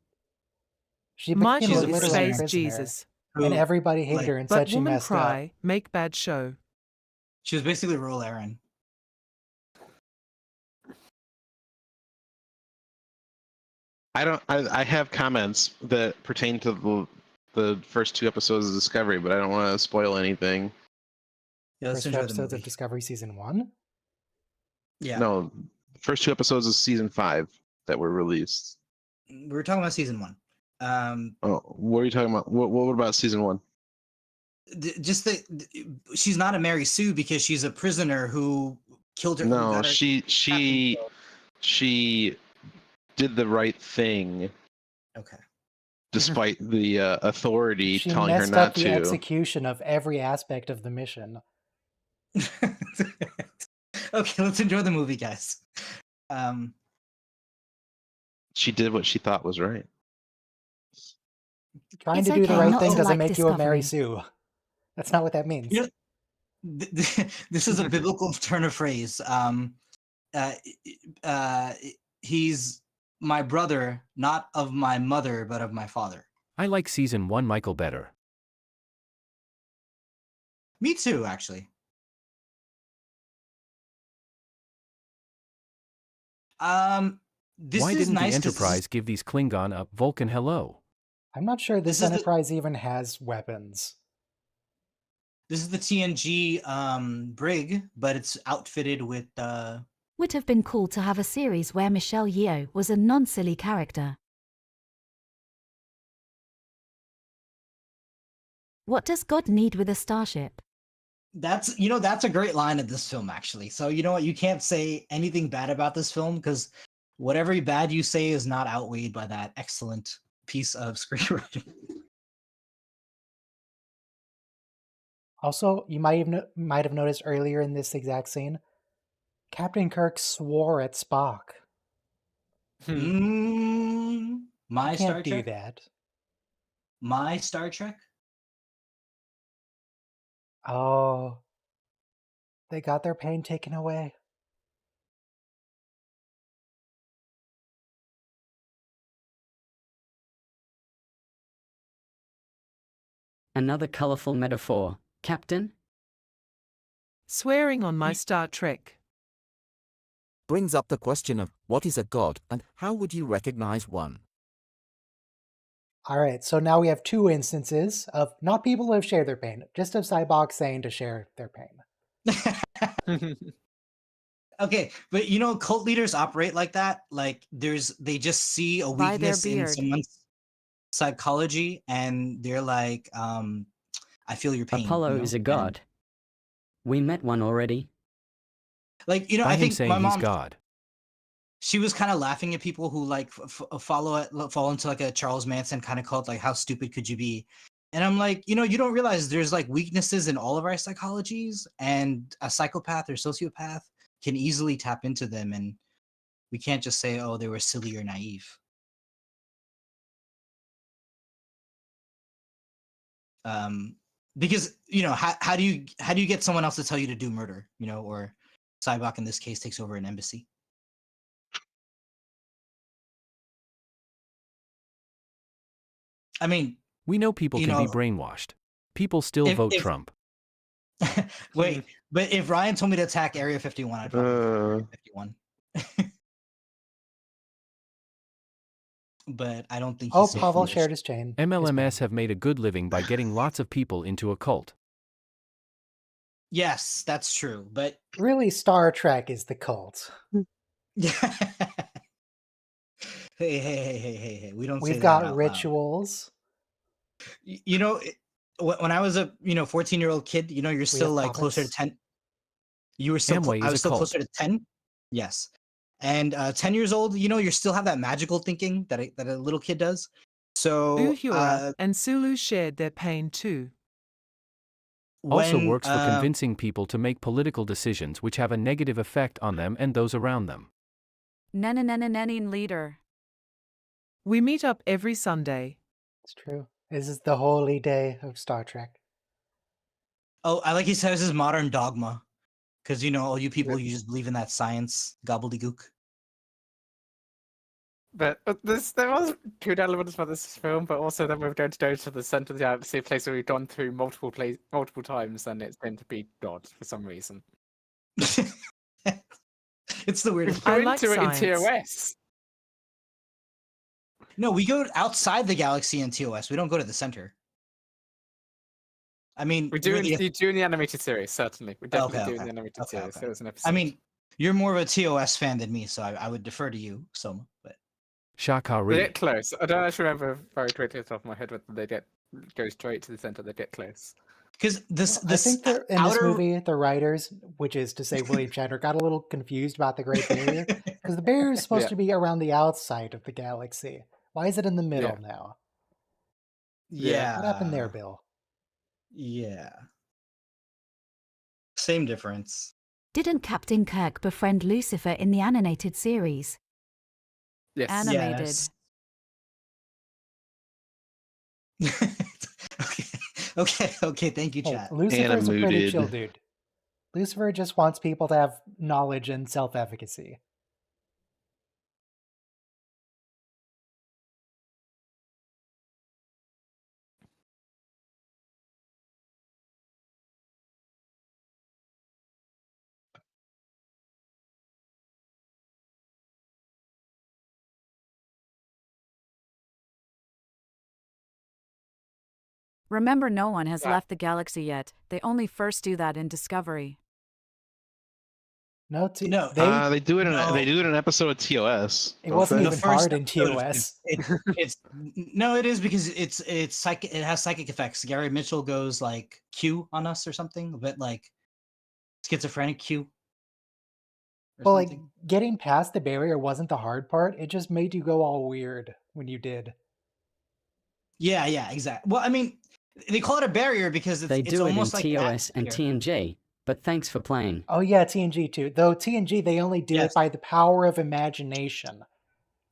She became Michael literally is a Space prisoner, Jesus. and everybody hated her and said But she woman messed cry, make bad show. She was basically Roll Aaron. I have comments that pertain to the first 2 episodes of Discovery, but I don't want to spoil anything. Yeah, up. let's First enjoy the episodes of movie. Discovery Season 1? Yeah. No, first 2 episodes of season 5 that were released. We were talking about season 1. Oh, what are you talking about? What about season 1? Just that she's not a Mary Sue because she's a prisoner who killed her. who No, got her she did the right thing Okay. despite the authority She telling her messed not up the to. execution of every aspect of the mission. Okay, let's enjoy the movie, guys. She did what she thought was right. Trying It's to do the okay right not thing to doesn't like make you a Mary Discovery. Sue. That's not what that means. You know, this is a biblical turn of phrase. Uh, uh, he's my brother, not of my mother, but of my father. I like season 1 Michael better. Me too, actually. This Why is didn't nice the 'cause this is- Enterprise give these Klingon a Vulcan hello? I'm not sure this This is the- Enterprise even has weapons. This is the TNG brig, but it's outfitted with Would have been cool to have a series where Michelle Yeoh was a non-silly character. What does God need with a starship? that's a great line of this film, actually. So you know what, you can't say anything bad about this film because whatever bad you say is not outweighed by that excellent piece of screenwriting. Also, you might have noticed earlier in this exact scene, Captain Kirk swore at Spock. My You Star can't do Trek. that. My Star Trek. Oh, they got their pain taken away. Another colorful metaphor, Captain? Swearing on my Star Trek. Brings up the question of what is a god and how would you recognize one? All right, so now we have two instances of not people who have shared their pain, just of Cybok saying to share their pain. Okay, but cult leaders operate like that. Like they just see a By their weakness in beard. someone's psychology and they're like, I feel your pain. Apollo is a god. We met one already. Like, By I him think saying my he's mom, God. she was kind of laughing at people who like fall into like a Charles Manson kind of cult. Like, how stupid could you be? And I'm like, you don't realize there's like weaknesses in all of our psychologies, and a psychopath or sociopath can easily tap into them, and we can't just say, oh, they were silly or naive. Because how do you get someone else to tell you to do murder? Or Cybok in this case takes over an embassy. I mean, We know people you can be know, brainwashed. People still vote if Trump. wait, but if Ryan told me to attack Area 51, I'd probably attack Area 51. But I don't think. Oh, He's so Pavel foolish. shared his chain. MLMS have made a good living by getting lots of people into a cult. Yes, that's true. But Really, Star Trek is the cult. Hey, we don't say We've that out got loud. rituals. When I was a 14-year-old kid, you're still have like closer to puppets. 10. You were still Amway I is was a still cult. closer to 10. Yes. And 10 years old, you still have that magical thinking that a little kid does. So Uhura and Sulu shared their pain too. Also when works for convincing people to make political decisions which have a negative effect on them and those around them. Nenin leader. We meet up every Sunday. It's true. This is the holy day of Star Trek. oh, I like he says his modern dogma. Because all you people, you just believe in that science gobbledygook. But there was good elements for this film, but also then we're going to go to the center of the galaxy, a place where we've gone through multiple times, and it's going to be God for some reason. It's the weirdest. I We're like into it in science. TOS. No, we go outside the galaxy in TOS. We don't go to the center. I mean, We do really, you do in the animated series, certainly. We definitely do in okay. the animated Okay, series. okay. There was an episode. I mean, you're more of a TOS fan than me, so I would defer to you, Soma. But they Shakari. get close. I don't actually remember very quickly off the top of my head whether they go straight to the center. They get close. because I think in this outer- movie, the writers, which is to say William Shatner, got a little confused about the Great Barrier. Because the barrier is supposed Yeah. to be around the outside of the galaxy. Why is it in the middle Yeah. now? yeah. What happened there, Bill? Yeah. Same difference. Didn't Captain Kirk befriend Lucifer in the animated series? Yes. Animated. Yes. Okay. Thank you, Hey, chat. Lucifer is a pretty chill Animated. dude. Lucifer just wants people to have knowledge and self-efficacy. Remember, no one has Yeah. left the galaxy yet. They only first do that in Discovery. No, No, They do it in no. they do it in an episode of TOS. it don't wasn't they? The even first hard in episode of TOS. no, it is because it's psychic. It has psychic effects. Gary Mitchell goes like Q on us or something, a bit like schizophrenic Q. Or Well, like something. getting past the barrier wasn't the hard part. It just made you go all weird when you did. Yeah, exactly. Well, I mean, they call it a barrier because They it's do it in almost like an TOS and atmosphere. TNG, but thanks for playing. Oh yeah, TNG too. Though TNG, they only do Yes. it by the power of imagination.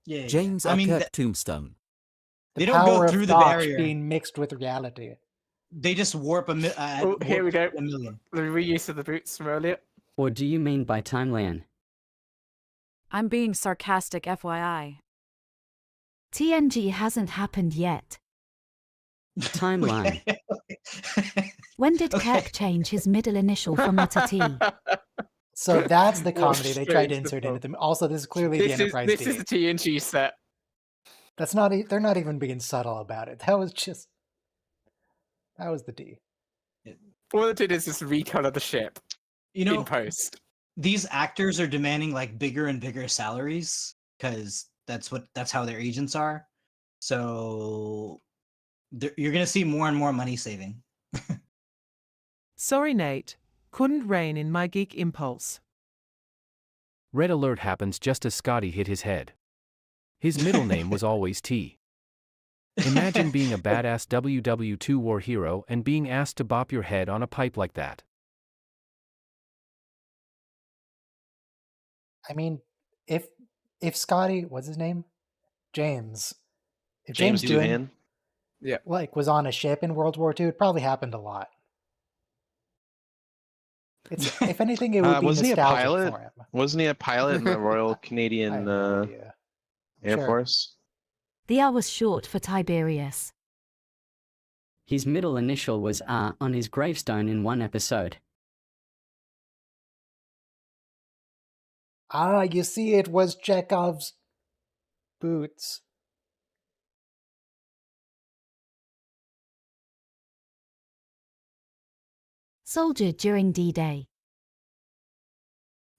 Yeah. James I mean, Kirk Tombstone. The They don't go power of through the thought barrier. being mixed with reality. they just warp Oh, here we go. a million. The reuse of the boots from earlier. Or do you mean by timeline? I'm being sarcastic, FYI. TNG hasn't happened yet. Timeline. When did Okay. Kirk change his middle initial from a to T? So that's the What comedy they tried to strange insert stuff. into them. Also, this is clearly the This is Enterprise this D. is the TNG set. That's not. They're not even being subtle about it. That was just. That was the D. All they did is just recolor the ship You in know, post. these actors are demanding like bigger and bigger salaries because that's how their agents are. So you're gonna see more and more money saving. Sorry, Nate. Couldn't rein in my geek impulse. Red alert happens just as Scotty hit his head. His middle name was always T. Imagine being a badass WW2 war hero and being asked to bop your head on a pipe like that. I mean, if Scotty, what's his name, James, if James James Doohan, Doohan. Yeah. like was on a ship in World War II, it probably happened a lot. It's if anything, it would be Wasn't he a nostalgic pilot? for him. Wasn't he a pilot in the Royal I have Canadian no idea. Air Sure. Force? The R was short for Tiberius. His middle initial was R on his gravestone in one episode. Ah, you see, it was Chekhov's boots. Soldier during D-Day.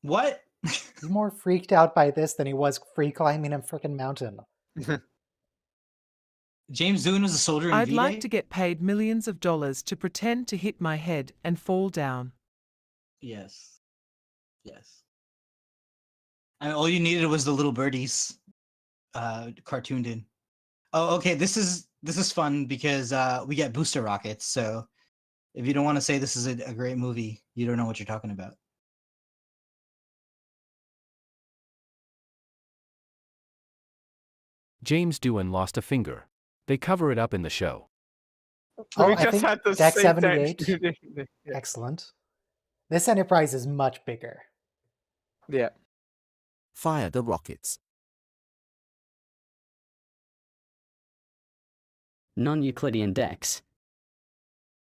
What? He's more freaked out by this than he was free climbing a freaking mountain. James Doohan was a soldier in I'd V-Day? like to get paid millions of dollars to pretend to hit my head and fall down. Yes. And all you needed was the little birdies cartooned in. Oh, okay. This is fun because we get booster rockets. So if you don't want to say this is a great movie, you don't know what you're talking about. James Doohan lost a finger. They cover it up in the show. Oh, we I just think had the Deck same 78. Yeah. Excellent. This Enterprise is much bigger. Yeah. Fire the rockets. Non-Euclidean decks.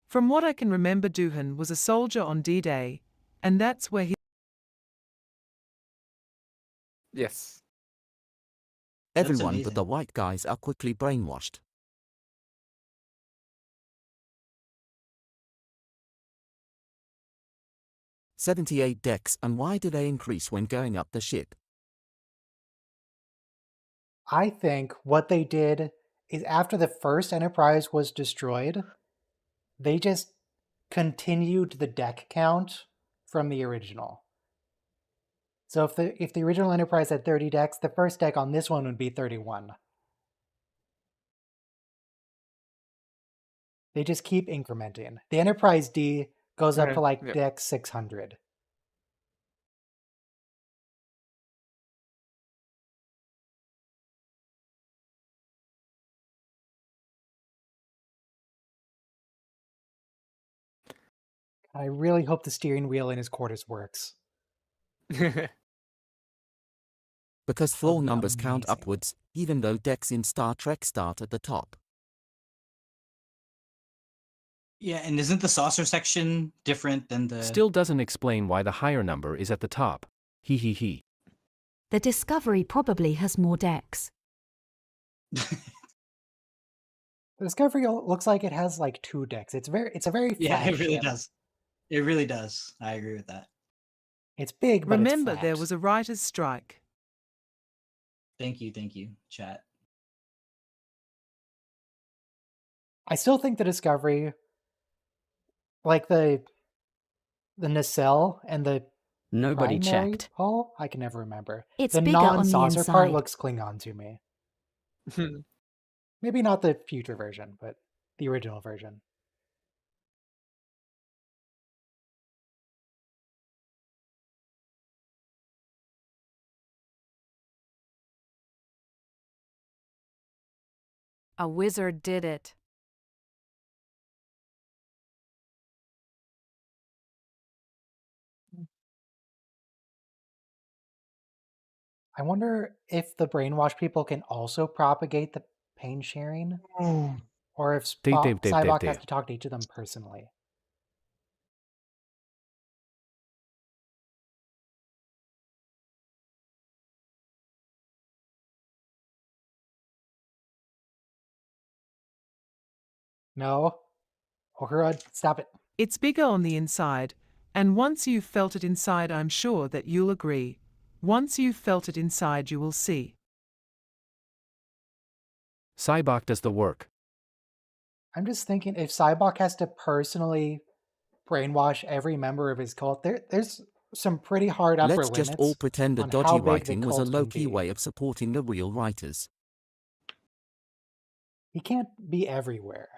From what I can remember, Doohan was a soldier on D-Day, and that's where he... Yes. Everyone amazing. but the white guys are quickly brainwashed. "78 decks, and why do they increase when going up the ship?" I think what they did is after the first Enterprise was destroyed, they just continued the deck count from the original. So if the original Enterprise had 30 decks, the first deck on this one would be 31. They just keep incrementing. The Enterprise D goes up to like Yeah. deck 600. I really hope the steering wheel in his quarters works. Because floor be numbers count amazing. upwards, even though decks in Star Trek start at the top. Yeah, and isn't the saucer section different than the? Still doesn't explain why the higher number is at the top. He he he. The Discovery probably has more decks. The Discovery looks like it has like 2 decks. It's a very Yeah, flat it really ship. does. It really does. I agree with that. It's big, but Remember, it's there flat. was a writer's strike. Thank you, chat. I still think the Discovery, like the nacelle and the Nobody primary checked. hull, I can never remember. It's the bigger on the non-saucer part inside. looks Klingon to me. Maybe not the future version, but the original version. A wizard did it. I wonder if the brainwash people can also propagate the pain sharing, or if Sybok has to talk to each of them personally. No? Uhura, stop it. It's bigger on the inside, and once you've felt it inside, I'm sure that you'll agree. Once you've felt it inside, you will see. Sybok does the work. I'm just thinking if Sybok has to personally brainwash every member of his cult, there's some pretty hard upper Let's limits. just all pretend that on dodgy how big the writing was a cult can low-key be. way of supporting the real writers. He can't be everywhere.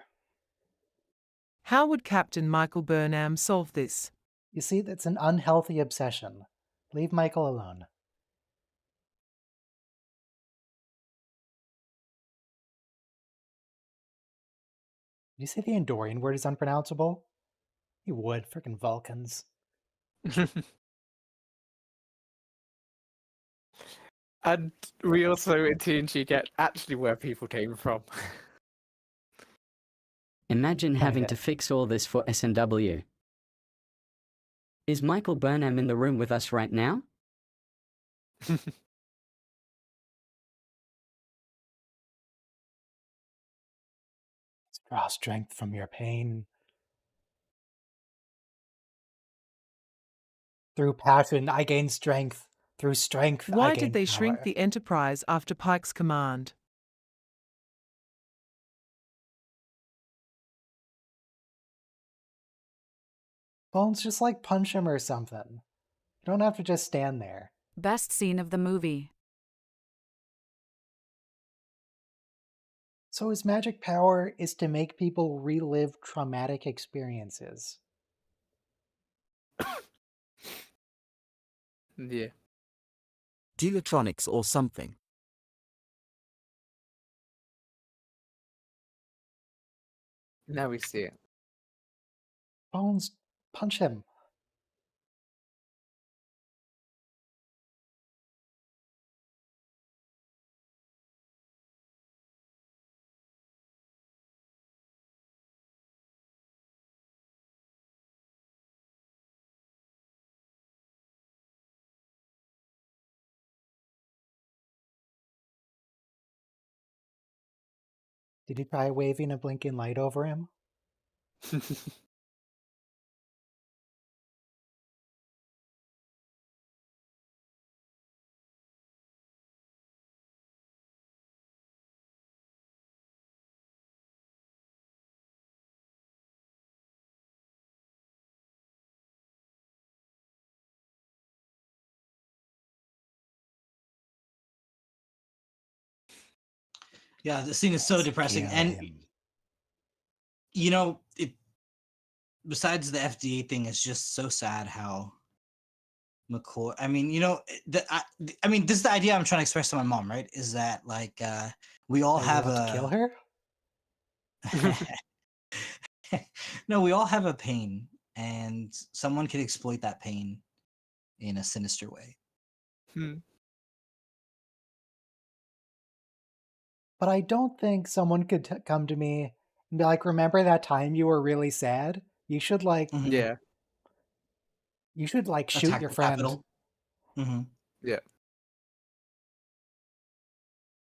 How would Captain Michael Burnham solve this? You see, that's an unhealthy obsession. Leave Michael alone. Did you say the Andorian word is unpronounceable? You would, frickin' Vulcans. And we also in TNG get actually where people came from. Imagine having that. to fix all this for SNW. Is Michael Burnham in the room with us right now? Draw strength from your pain. Through passion, I gain strength. Through strength, I Why gain did they power. shrink the Enterprise after Pike's command? Bones, just like punch him or something. You don't have to just stand there. Best scene of the movie. So his magic power is to make people relive traumatic experiences. Yeah. Geotronics or something. Now we see it. Bones, punch him. Did he try waving a blinking light over him? Yeah, the scene is so depressing, and you know, besides the FDA thing, it's just so sad how McCoy. I mean, you know, I mean, this is the idea I'm trying to express to my mom, right? Is that like we all Are you have about to kill her? No, we all have a pain, and someone could exploit that pain in a sinister way. But I don't think someone could come to me and be like, "Remember that time you were really sad? You should like, Mhm. Yeah. you should like shoot Attack your the friend." Capitol. Hmm. Yeah.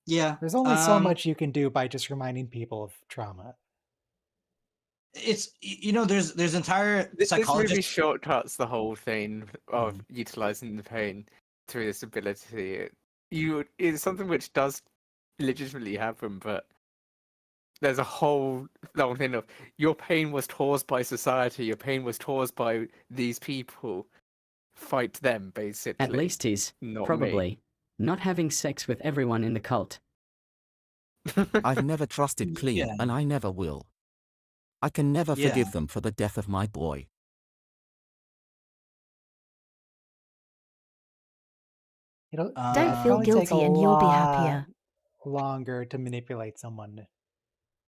Yeah. There's only so much you can do by just reminding people of trauma. It's there's entire This movie psychologists. shortcuts the whole thing of utilizing the pain through this ability. It's something which does legitimately happen, but there's a whole long thing of your pain was caused by society, your pain was caused by these people. Fight them, basically. At least he's not probably not having sex with everyone in the cult. I've never trusted Clea, Yeah. and I never will. I can never Yeah. forgive them for the death of my boy. You know, Uh, Don't it'd feel probably take guilty a and you'll be lot happier. longer to manipulate someone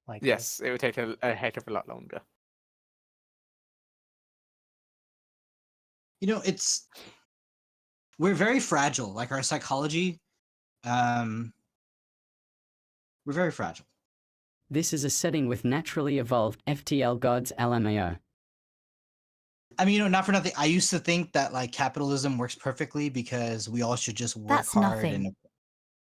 like this. Yes, it would take a heck of a lot longer. we're very fragile. Like our psychology, we're very fragile. This is a setting with naturally evolved FTL gods LMAO. I mean, not for nothing. I used to think that like capitalism works perfectly because we all should just work That's hard nothing. and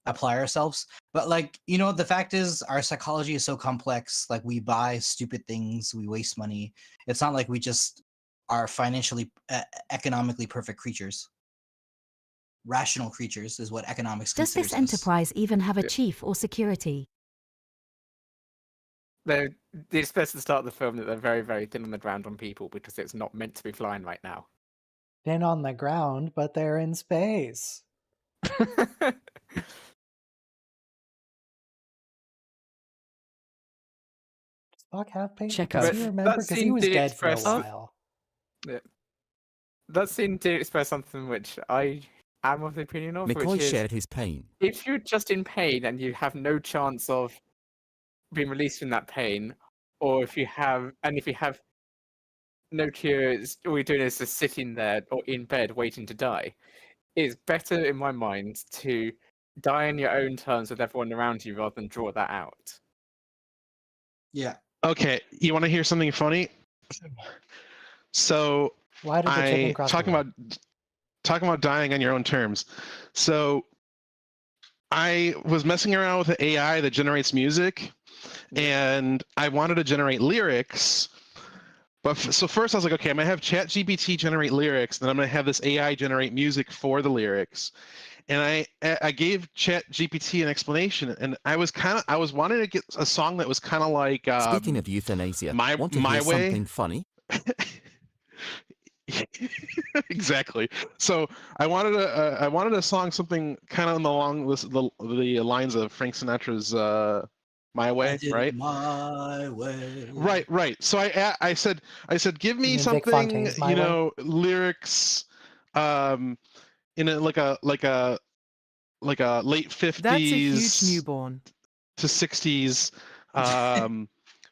apply ourselves. But like, the fact is our psychology is so complex. Like we buy stupid things, we waste money. It's not like we just are financially, economically perfect creatures. Rational creatures is what economics Does considers this us. enterprise even have a Yeah. chief or security? They supposed to start the film that they're very, very thin on the ground on people because it's not meant to be flying right now. Thin on the ground, but they're in space. Does Spock have pain? Chekhov. Does he But remember? that Because he scene was did dead for a express- while. That scene did express something which I am of the opinion of, McCoy which is shared his pain. if you're just in pain and you have no chance of being released from that pain, or if you have no cure, all you're doing is just sitting there or in bed waiting to die, it's better in my mind to die on your own terms with everyone around you rather than draw that out. Yeah. Okay, you want to hear something funny? So Why did the chicken cross the road? talking about dying on your own terms. So I was messing around with the AI that generates music, and I wanted to generate lyrics. But so first I was like, okay, I'm gonna have ChatGPT generate lyrics, then I'm gonna have this AI generate music for the lyrics. And I gave ChatGPT an explanation, and I was wanting to get a song that was kind of like Speaking of euthanasia, My want to hear Way. something funny? Exactly. So I wanted a song something kind of along the lines of Frank Sinatra's My I Way, did right? my way. Right. So I said give me You mean Vic something, Fontaine's My Way? lyrics in a like a late 50s That's a huge newborn. to 60s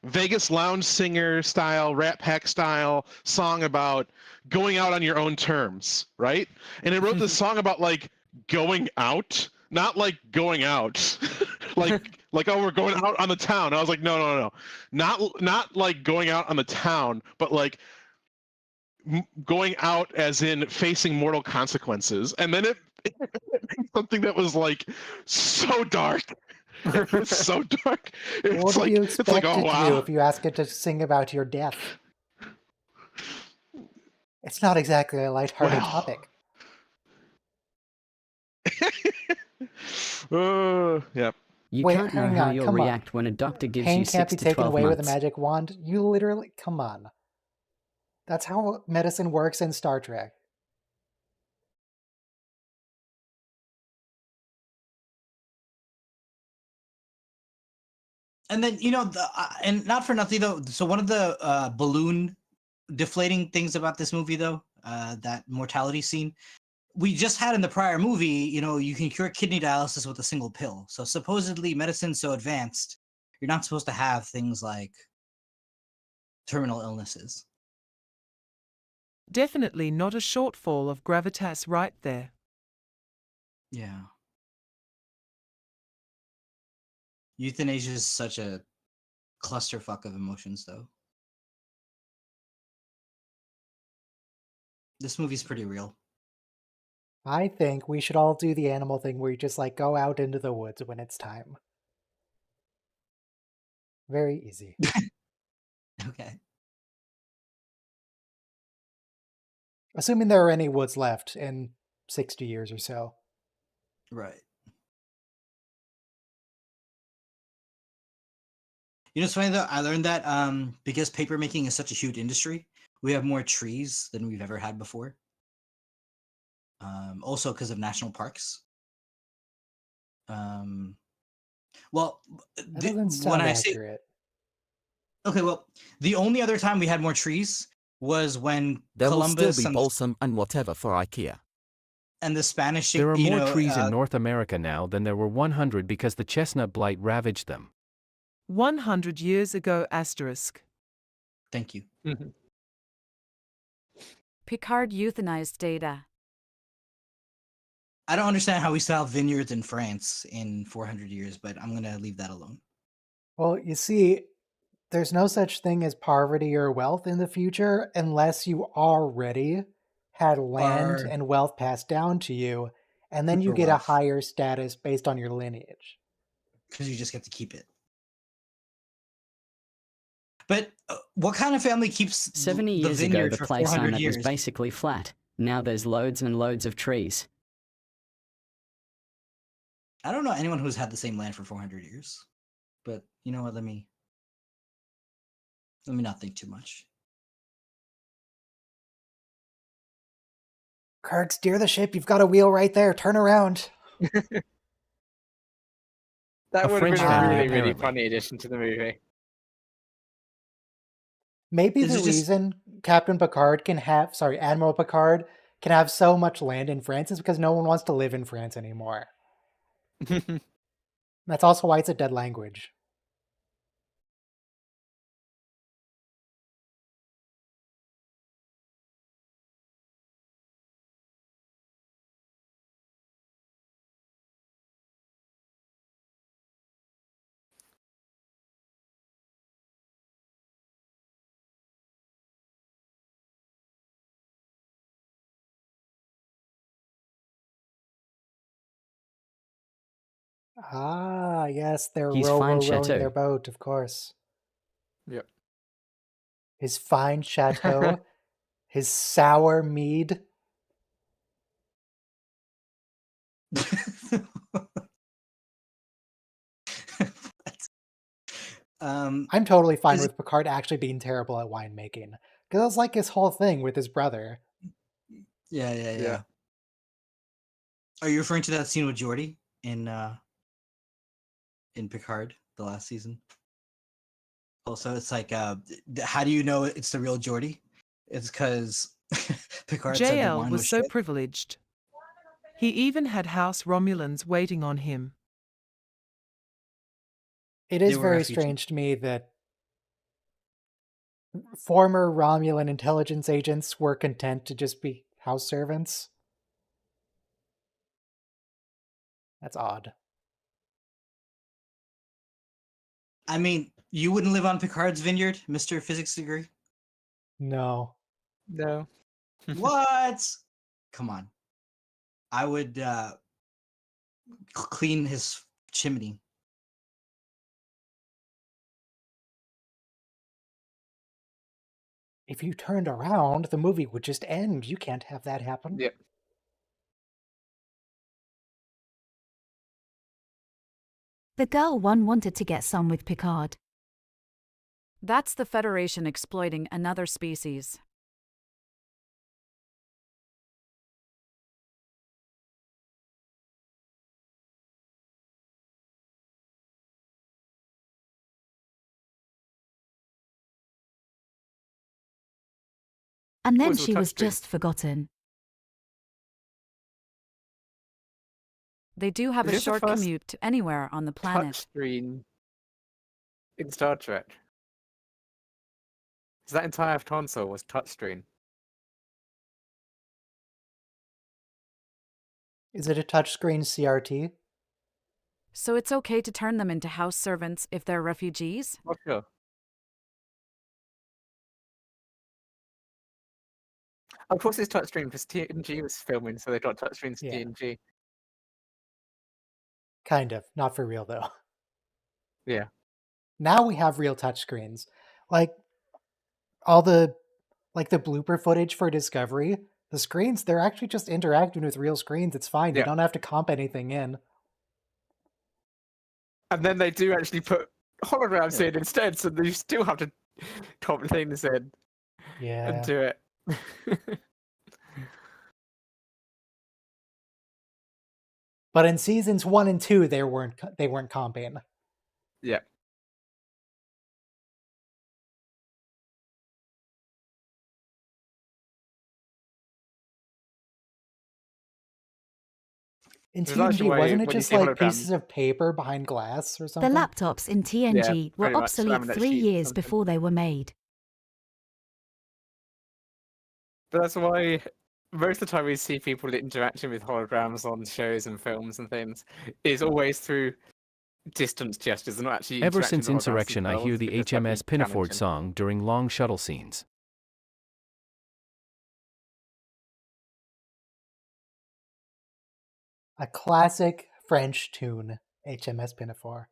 Vegas lounge singer style, Rat Pack style song about going out on your own terms, right? And it wrote this song about like going out, not like going out, like oh we're going out on the town. And I was like no, not like going out on the town, but like going out as in facing mortal consequences. And then it something that was like so dark. It was so dark. What do you expect oh it to do wow. if you ask it to sing about your death? It's not exactly a lighthearted Well. topic. Yeah. You Wait, can't know hang how on, you'll come on. react when a doctor gives Pain you can't 6 be to taken 12 away with a months. magic wand. You literally, come on. That's how medicine works in Star Trek. And then and not for nothing though. So one of the balloon deflating things about this movie though, that mortality scene, we just had in the prior movie. You can cure kidney dialysis with a single pill. So supposedly medicine's so advanced, you're not supposed to have things like terminal illnesses. Definitely not a shortfall of gravitas right there. Yeah. Euthanasia is such a clusterfuck of emotions, though. This movie's pretty real. I think we should all do the animal thing where you just like go out into the woods when it's time. Very easy. Okay. Assuming there are any woods left in 60 years or so. Right. You know, it's funny though. I learned that because paper making is such a huge industry, we have more trees than we've ever had before. Also because of national parks. Well, That the, doesn't when sound I say accurate. okay, well, the only other time we had more trees was when There will still Columbus be and balsam and whatever for IKEA. the Spanish, There are you more know, trees in North America now than there were 100 because the chestnut blight ravaged them. 100 years ago asterisk. Thank you. Mhm. Picard euthanized Data. I don't understand how we still have vineyards in France in 400 years, but I'm gonna leave that alone. Well, you see, there's no such thing as poverty or wealth in the future unless you already had land Are and wealth passed down to you, and then you super get a wealth higher status based on your lineage. because you just get to keep it. But what kind of family keeps 70 the years ago, vineyard the for place 400 on it was years? basically flat. Now there's loads and loads of trees. I don't know anyone who's had the same land for 400 years. But you know what? Let me not think too much. Kirk, steer the ship. You've got a wheel right there. Turn around. That A would have French been a family, really, really apparently. funny addition to the movie. Maybe Is the it just reason Captain Picard can have, sorry, Admiral Picard can have so much land in France is because no one wants to live in France anymore. That's also why it's a dead language. Ah, yes, they're His fine rowing their chateau. boat, of course. Yep. His fine chateau, his sour mead. What? I'm totally fine Is with Picard actually being terrible at winemaking. Because that's like his whole thing with his brother. yeah. Yeah. Are you referring to that scene with Geordi in Picard, the last season? Also, it's like, how do you know it's the real Geordi? It's because Picard said the JL wine was was so shit. privileged. He even had House Romulans waiting on him. It They is were very refugees. strange to me that former Romulan intelligence agents were content to just be house servants. That's odd. I mean, you wouldn't live on Picard's vineyard, Mr. Physics degree? No. No. What? Come on. I would clean his chimney. If you turned around, the movie would just end. You can't have that happen. Yep. The girl one wanted to get some with Picard. That's the Federation exploiting another species. And then Was all she was touchscreen. just forgotten. They do have Is a this the short first commute to anywhere on the planet. Touchscreen in Star Trek. 'Cause that entire console was touchscreen. Is it a touchscreen CRT? So it's okay to turn them into house servants if they're refugees? Not sure. Of course, it's touchscreen because TNG was filming, so they got touchscreens to Yeah. TNG. Kind of. Not for real, though. Yeah. Now we have real touchscreens. Like, all the blooper footage for Discovery, the screens, they're actually just interacting with real screens. It's fine. You Yeah. don't have to comp anything in. And then they do actually put holograms in instead, so you still have to comp things in Yeah. and do it. But in seasons 1 and 2, they weren't comping. Yeah. In There's actually TNG, a way wasn't it when you just see like holograms- pieces of paper behind glass or The something? laptops in TNG were pretty much, obsolete laminate 3 sheets or years something. before they were made. But that's why most of the time we see people interacting with holograms on shows and films and things is always through distance gestures and not actually Ever interacting since with holograms Insurrection, I hear themselves, the because that'd be HMS Pinafore damaging. song during long shuttle scenes. A classic French tune, HMS Pinafore.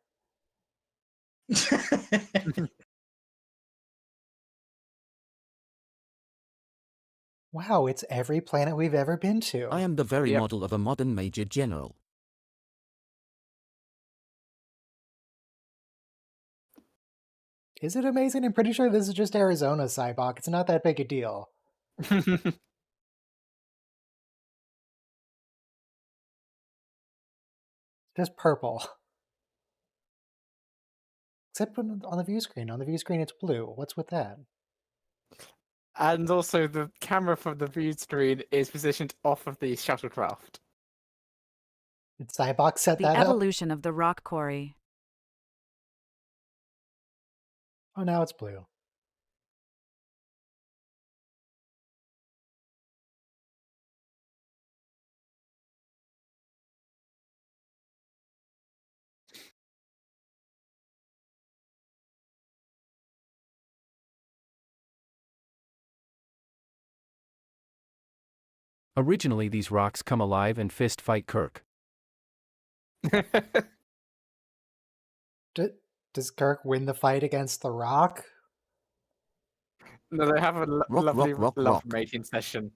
Wow, it's every planet we've ever been to. I am the very Yep. model of a modern Major General. Is it amazing? I'm pretty sure this is just Arizona, Cybok. It's not that big a deal. It's just purple. Except on the view screen. On the view screen, it's blue. What's with that? And also, the camera from the view screen is positioned off of the shuttlecraft. Did Cybok set The that up? evolution of the rock quarry. Oh, now it's blue. Originally, these rocks come alive and fist fight Kirk. Does Kirk win the fight against the Rock? No, they have a Rock, lovely rock, rock, love rock. mating session.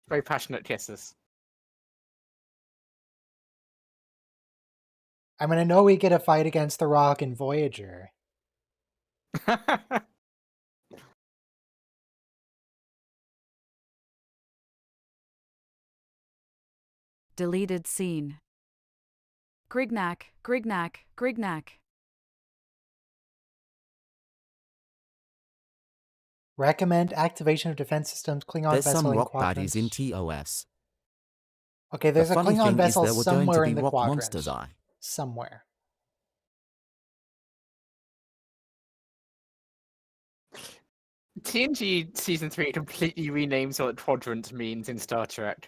Very passionate kisses. I mean, I know we get a fight against the Rock in Voyager. Deleted scene. Grignac, Grignac, Grignac. Recommend activation of defense systems, Klingon There's vessel some in rock quadrants. baddies in TOS. Okay, The there's a funny Klingon thing is vessel there were going to somewhere be in the rock quadrant. monsters, Somewhere. TNG Season 3 completely renames what quadrant means in Star Trek.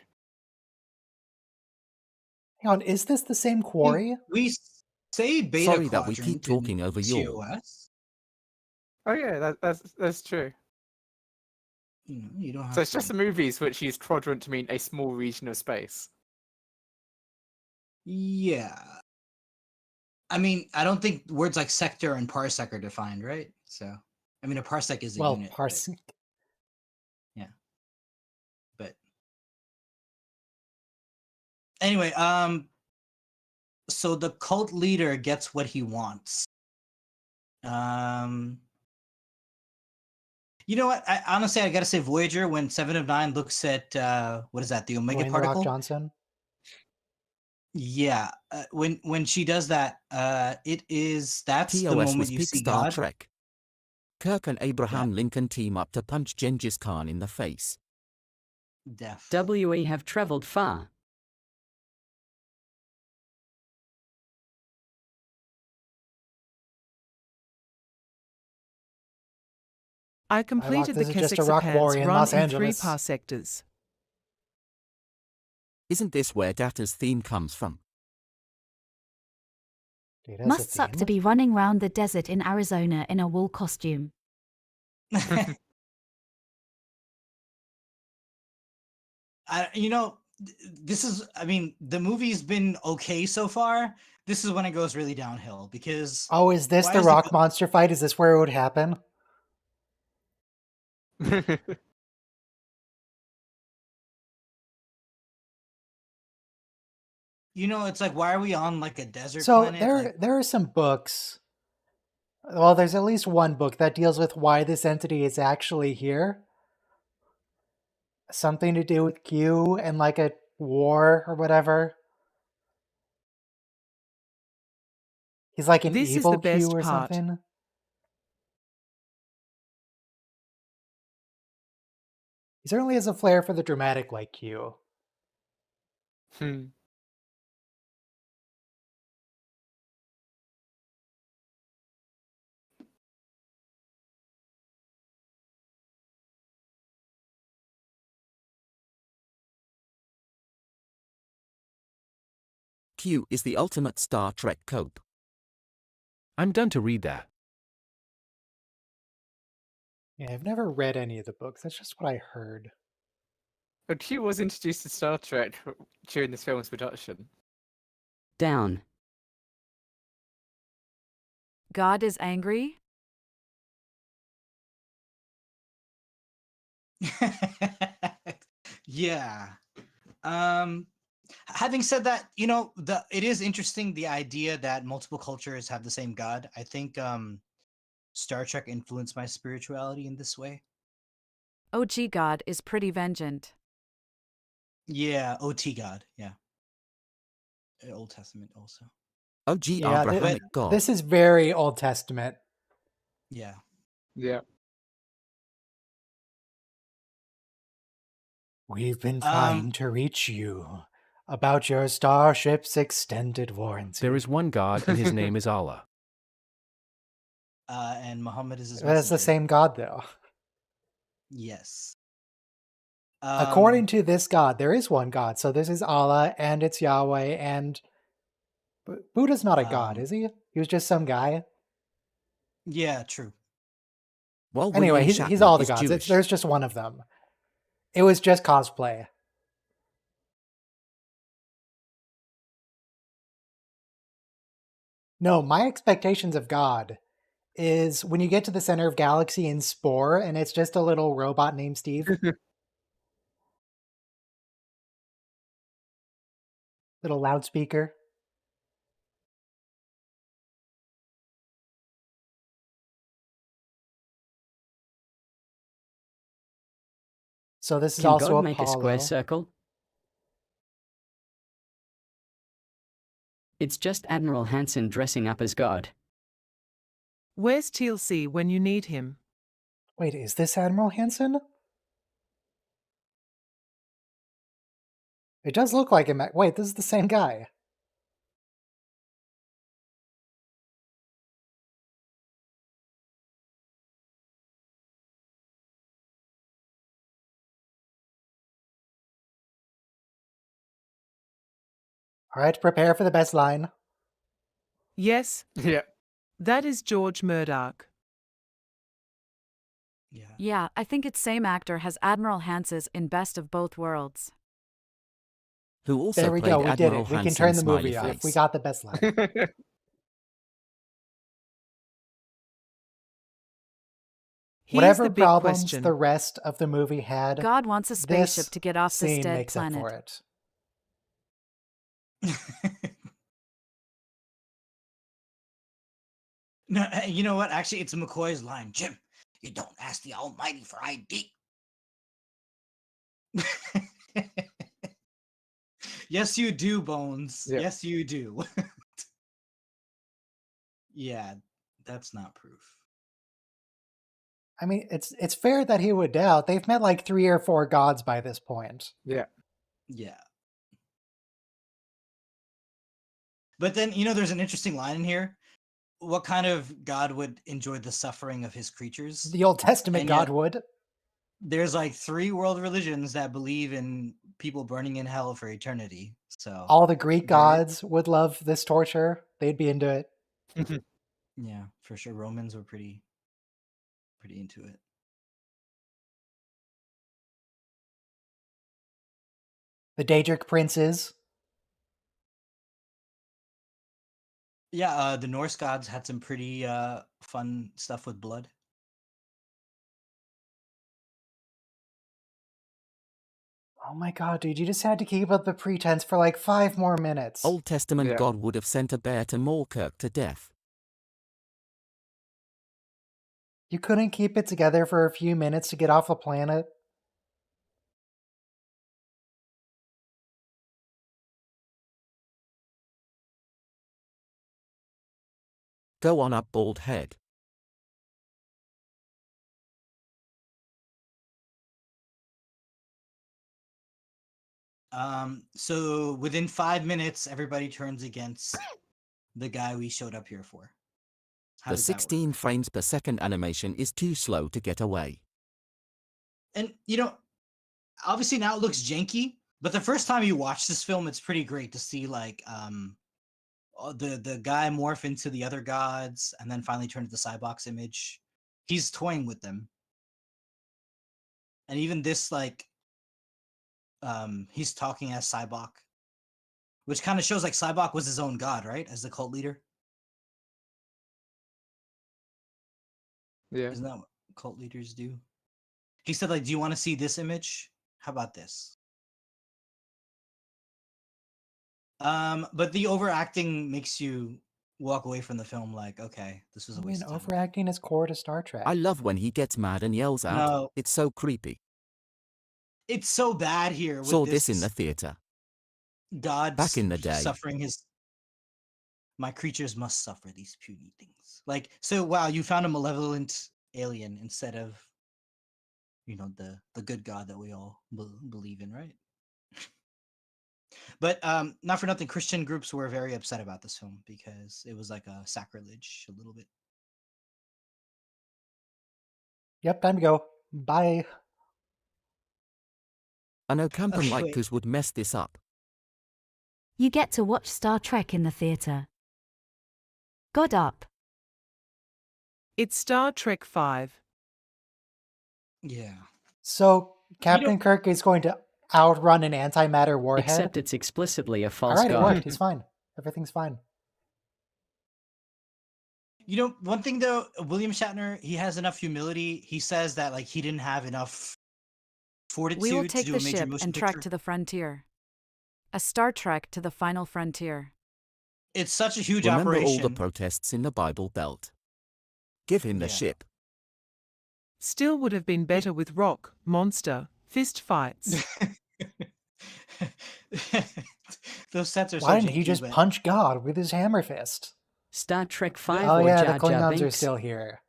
Hang on, is this the same quarry? We say beta Sorry that we keep quadrant in talking over you. TOS. Oh yeah, that's true. You don't have So it's to. just the movies which use quadrant to mean a small region of space. Yeah. I mean, I don't think words like sector and parsec are defined, right? So, I mean, a parsec is a Well, unit. parsec. But anyway, so the cult leader gets what he wants. You know what? Honestly, I gotta say, Voyager, when 7 of 9 looks at what is that? The Omega Dwayne The Rock particle. Johnson. Yeah, when she does that, that's the TOS moment was you peak see Star God. Trek. Kirk and Abraham Lincoln team up to punch Genghis Khan in the face. Def. WE have traveled far. I completed the this is just a rock Keswick quarry in run Los in 3 Angeles. parsectors. Isn't this where Data's theme comes from? Dude, Must suck to be running round the desert in Arizona in a wool costume. This is, I mean, the movie's been okay so far. This is when it goes really downhill because. Oh, is this why the is rock monster fight? Is this where it would happen? It's like, why are we on like a desert So planet? there are some books. Well, there's at least one book that deals with why this entity is actually here. Something to do with Q and like a war or whatever. He's like an This is evil the best Q or part. something. He certainly has a flair for the dramatic like Q. Q is the ultimate Star Trek cope. I'm done to read that. Yeah, I've never read any of the books. That's just what I heard. But Q was introduced to Star Trek during this film's production. Down. God is angry? Yeah. Having said that, it is interesting the idea that multiple cultures have the same god. I think Star Trek influenced my spirituality in this way. OG God is pretty vengeant. Yeah, OT god. Yeah. Old Testament also. OG Yeah, Abrahamic God. this is very Old Testament. Yeah. Yeah. We've been trying to reach you about your starship's extended warranty. There is one God, and his name is Allah. And Muhammad is his That's the messenger. same God, though. Yes. According to this God, there is one God. So this is Allah, and it's Yahweh, and Buddha's not a god, is he? He was just some guy. Yeah, true. Well, Anyway, William he's Shatner all the is gods. Jewish. There's just one of them. It was just cosplay. No, my expectations of God is when you get to the center of galaxy in Spore, and it's just a little robot named Steve. Little loudspeaker. So this is Can also God make a square Apollo. circle? It's just Admiral Hansen dressing up as God. Where's TLC when you need him? Wait, is this Admiral Hansen? It does look like him. Wait, this is the same guy. All right, prepare for the best line. Yes, Yeah. that is George Murdoch. Yeah, I think it's same actor has Admiral Hansen's in Best of Both Worlds. Who also There we played go. We did Admiral it. We can Hansen turn the Smiley movie off. Face. We got the best line. Here's Whatever the big problems question. the rest of the movie had, God wants a spaceship this to get off this scene dead makes up planet. for it. No, you know what? Actually, it's McCoy's line. Jim, you don't ask the Almighty for ID. Yes, you do, Bones. Yeah. Yes, you do. Yeah, that's not proof. I mean, it's fair that he would doubt. They've met like 3 or 4 gods by this point. Yeah. Yeah. But then, there's an interesting line in here. What kind of god would enjoy the suffering of his creatures? The Old Testament And God yet- would. there's like 3 world religions that believe in people burning in hell for eternity. So All the Greek there it- gods would love this torture. They'd be into it. yeah, for sure. Romans were pretty into it. The Daedric princes. Yeah, the Norse gods had some pretty fun stuff with blood. Oh my god, dude, you just had to keep up the pretense for like 5 more minutes. Old Testament Yeah. God would have sent a bear to maul Kirk to death. You couldn't keep it together for a few minutes to get off the planet? Go on up, bald head. So within 5 minutes, everybody turns against the guy we showed up here for. How The does that work? 16 frames per second animation is too slow to get away. And obviously now it looks janky, but the first time you watch this film, it's pretty great to see like the guy morph into the other gods and then finally turn to the Cybox image. He's toying with them. And even this like he's talking as Cybok, which kind of shows like Cybok was his own god, right? As the cult leader. Yeah. Isn't that what cult leaders do? He said, like, do you want to see this image? How about this? But the overacting makes you walk away from the film like, okay, this was a I mean, waste of time. overacting is core to Star Trek. I love when he gets mad and yells out. No. It's so creepy. It's so bad here with Saw this in the theater. God Back in the day. suffering his. My creatures must suffer these puny things. Like, so wow, you found a malevolent alien instead of, the good God that we all believe in, right? But not for nothing, Christian groups were very upset about this film because it was like a sacrilege a little bit. Yep, time to go. Bye. I know Campen Okay, like wait. this would mess this up. You get to watch Star Trek in the theater. God up. It's Star Trek 5. Yeah. So, Captain Kirk is going to outrun an antimatter warhead? Except it's explicitly a false Alright, it god. worked. He's fine. Everything's fine. One thing though, William Shatner, he has enough humility. He says that like he didn't have enough fortitude We will to take do the a major ship motion and trek picture. to the frontier. A Star Trek to the final frontier. It's such a huge Remember operation. all the protests in the Bible Belt. Give him the Yeah. ship. Still would have been better with rock, monster, fist fights. Those sets are so Why didn't he janky, just but- punch God with his hammer fist? Star Trek 5 Oh or yeah, Jar the Jar Klingons are Binks? still here.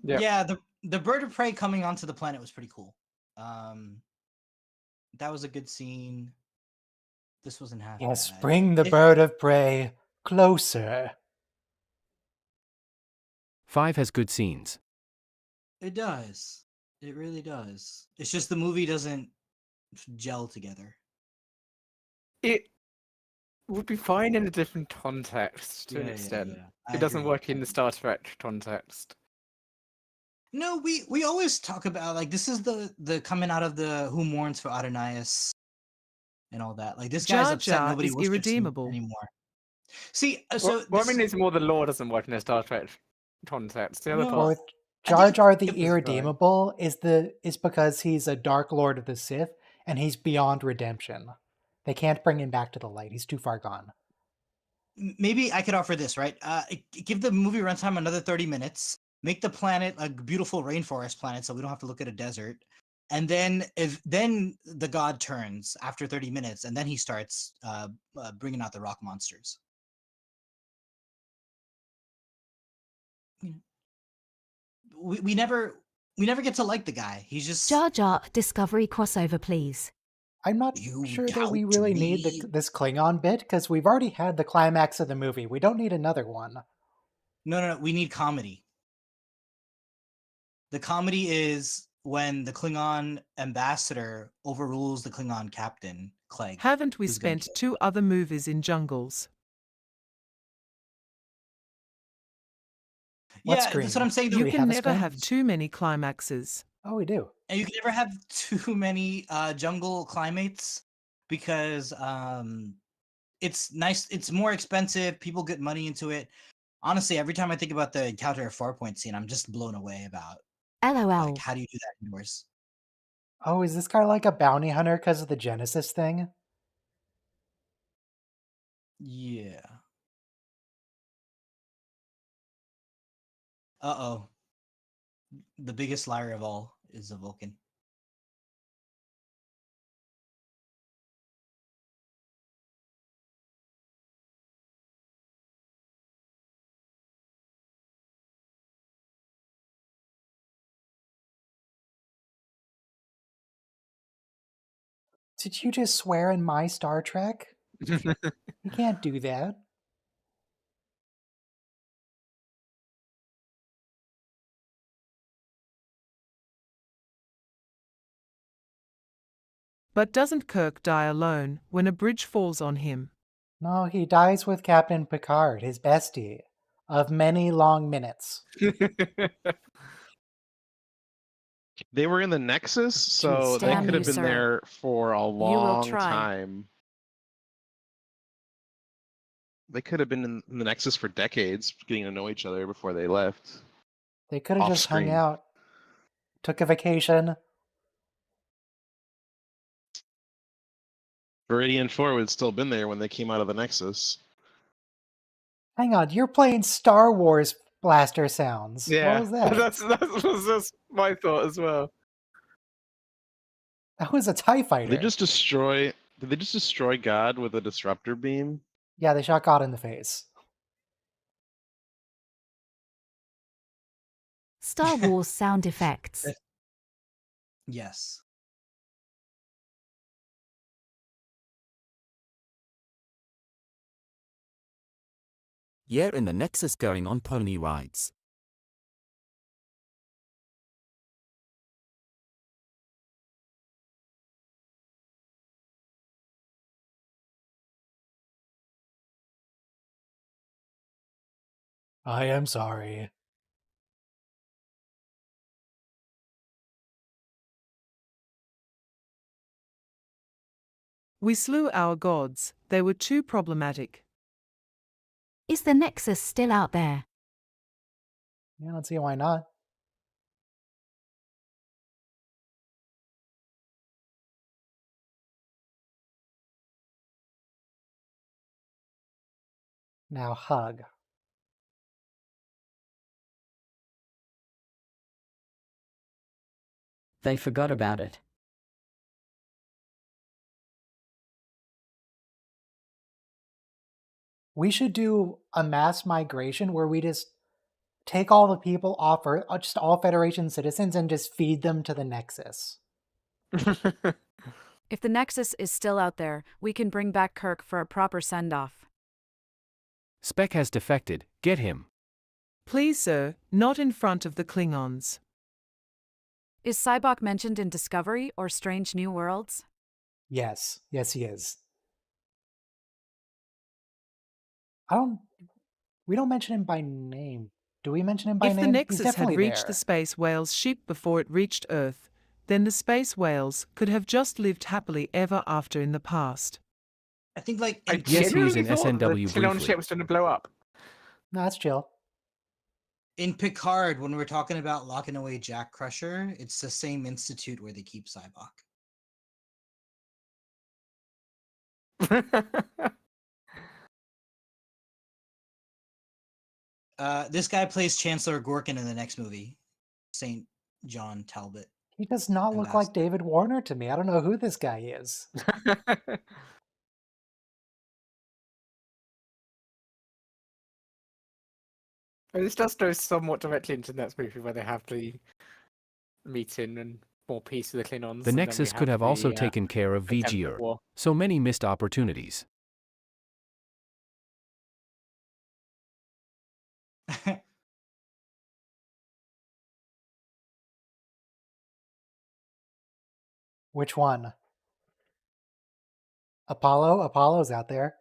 Yeah. Yeah, the bird of prey coming onto the planet was pretty cool. That was a good scene. This wasn't half Yes, bad. bring the It- bird of prey closer. 5 has good scenes. It does. It really does. It's just the movie doesn't gel together. It would be fine in a different context to an Yeah, yeah, extent. yeah. I It doesn't agree. work in the Star Trek context. No, we always talk about like this is the coming out of the Who Mourns for Adonais and all that. Like this guy's Jar upset Jar nobody is worships him irredeemable. anymore. See, Well, I mean, it's more the lore doesn't work in a Star Trek context. The other No. part, Or Jar Jar it the was fine. Irredeemable is because he's a Dark Lord of the Sith and he's beyond redemption. They can't bring him back to the light. He's too far gone. Maybe I could offer this, right? Give the movie runtime another 30 minutes. Make the planet a beautiful rainforest planet, so we don't have to look at a desert. And then, then the god turns after 30 minutes, and then he starts bringing out the rock monsters. We never get to like the guy. He's just Jar Jar Discovery crossover, please. I'm not You sure that we doubt really need me? this Klingon bit because we've already had the climax of the movie. We don't need another one. No. We need comedy. The comedy is when the Klingon ambassador overrules the Klingon captain, Clegg. Haven't we who's gonna spent kill 2 other movies in jungles? What Yeah, that's what I'm saying. Do You we can have a never screen? have too many climaxes. Oh, we do. And you can never have too many jungle climates because it's nice. It's more expensive. People get money into it. Honestly, every time I think about the Encounter at Farpoint scene, I'm just blown away about like LOL. how do you do that indoors? Oh, is this guy like a bounty hunter because of the Genesis thing? Yeah. Uh-oh. The biggest liar of all is a Vulcan. Did you just swear in my Star Trek? You can't do that. But doesn't Kirk die alone when a bridge falls on him? No, he dies with Captain Picard, his bestie, of many long minutes. They were in the Nexus, so they Damn could you, have been sir. there for a will long try. time. They could have been in the Nexus for decades, getting to know each other before they left. They could have Off just hung screen. out, took a vacation. Viridian 4 would have still been there when they came out of the Nexus. Hang on, you're playing Star Wars blaster sounds. Yeah, What was that? that's my thought as well. That was a TIE Did fighter. they just destroy? Did they just destroy God with a disruptor beam? Yeah, they shot God in the face. Star Wars sound effects. Yes. Yeah, in the Nexus going on pony rides. I am sorry. We slew our gods. They were too problematic. Is the Nexus still out there? Yeah, I don't see why not. Now hug. They forgot about it. We should do a mass migration where we just take all the people off Earth, just all Federation citizens, and just feed them to the Nexus. If the Nexus is still out there, we can bring back Kirk for a proper send-off. Spec has defected. Get him. Please, sir, not in front of the Klingons. Is Cybok mentioned in Discovery or Strange New Worlds? Yes. Yes, he is. We don't mention him by name. Do we mention him by If name? the He's Nexus had definitely reached there. the space whale's ship before it reached Earth, then the space whales could have just lived happily ever after in the past. I think like I Yes, he was genuinely in thought SNW the Klingon briefly. ship was going to blow up. No, that's chill. in Picard, when we're talking about locking away Jack Crusher, it's the same institute where they keep Cybok. This guy plays Chancellor Gorkin in the next movie, Saint John Talbot. He does not look like David Warner to me. I don't know who this guy is. This does go somewhat directly into the next movie where they have the meeting and more peace with the Klingons. The and then we Nexus could have also the, taken care of attempt at VGR. war. So many missed opportunities. Which one? Apollo? Apollo's out there.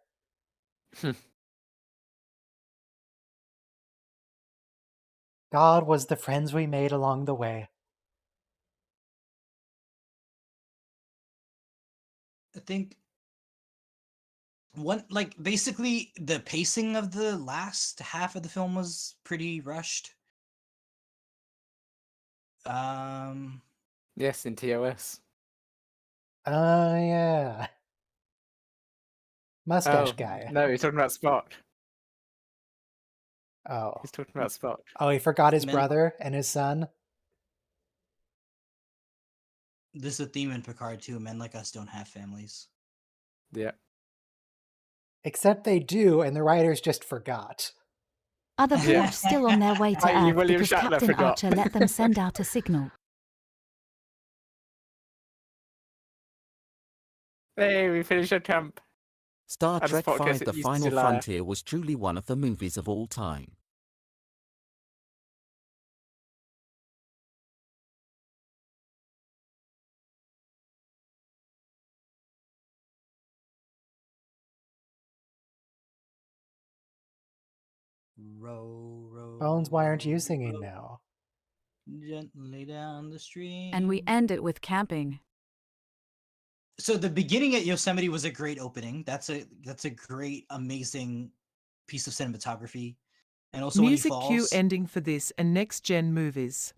God was the friends we made along the way. I think basically the pacing of the last half of the film was pretty rushed. Yes, in TOS. Yeah. Mustache Oh, guy. no, he's talking about Spock. Oh. He's talking about Spock. Oh, he forgot his Men- brother and his son? This is a theme in Picard too. Men like us don't have families. Yeah. Except they do, and the writers just forgot. Other Yeah. Forge still on their way to I.e. Earth William because Shatner Captain forgot. Archer let them send out a signal. Hey, we finished our camp. Star And Trek Spock gets V: it The used to Final July. Frontier was truly one of the movies of all time. Row, row. Bones, why aren't you row, singing row now? Gently down the stream. And we end it with camping. So the beginning at Yosemite was a great opening. That's a great, amazing piece of cinematography. And also Music when he cue falls. ending for this and next gen movies.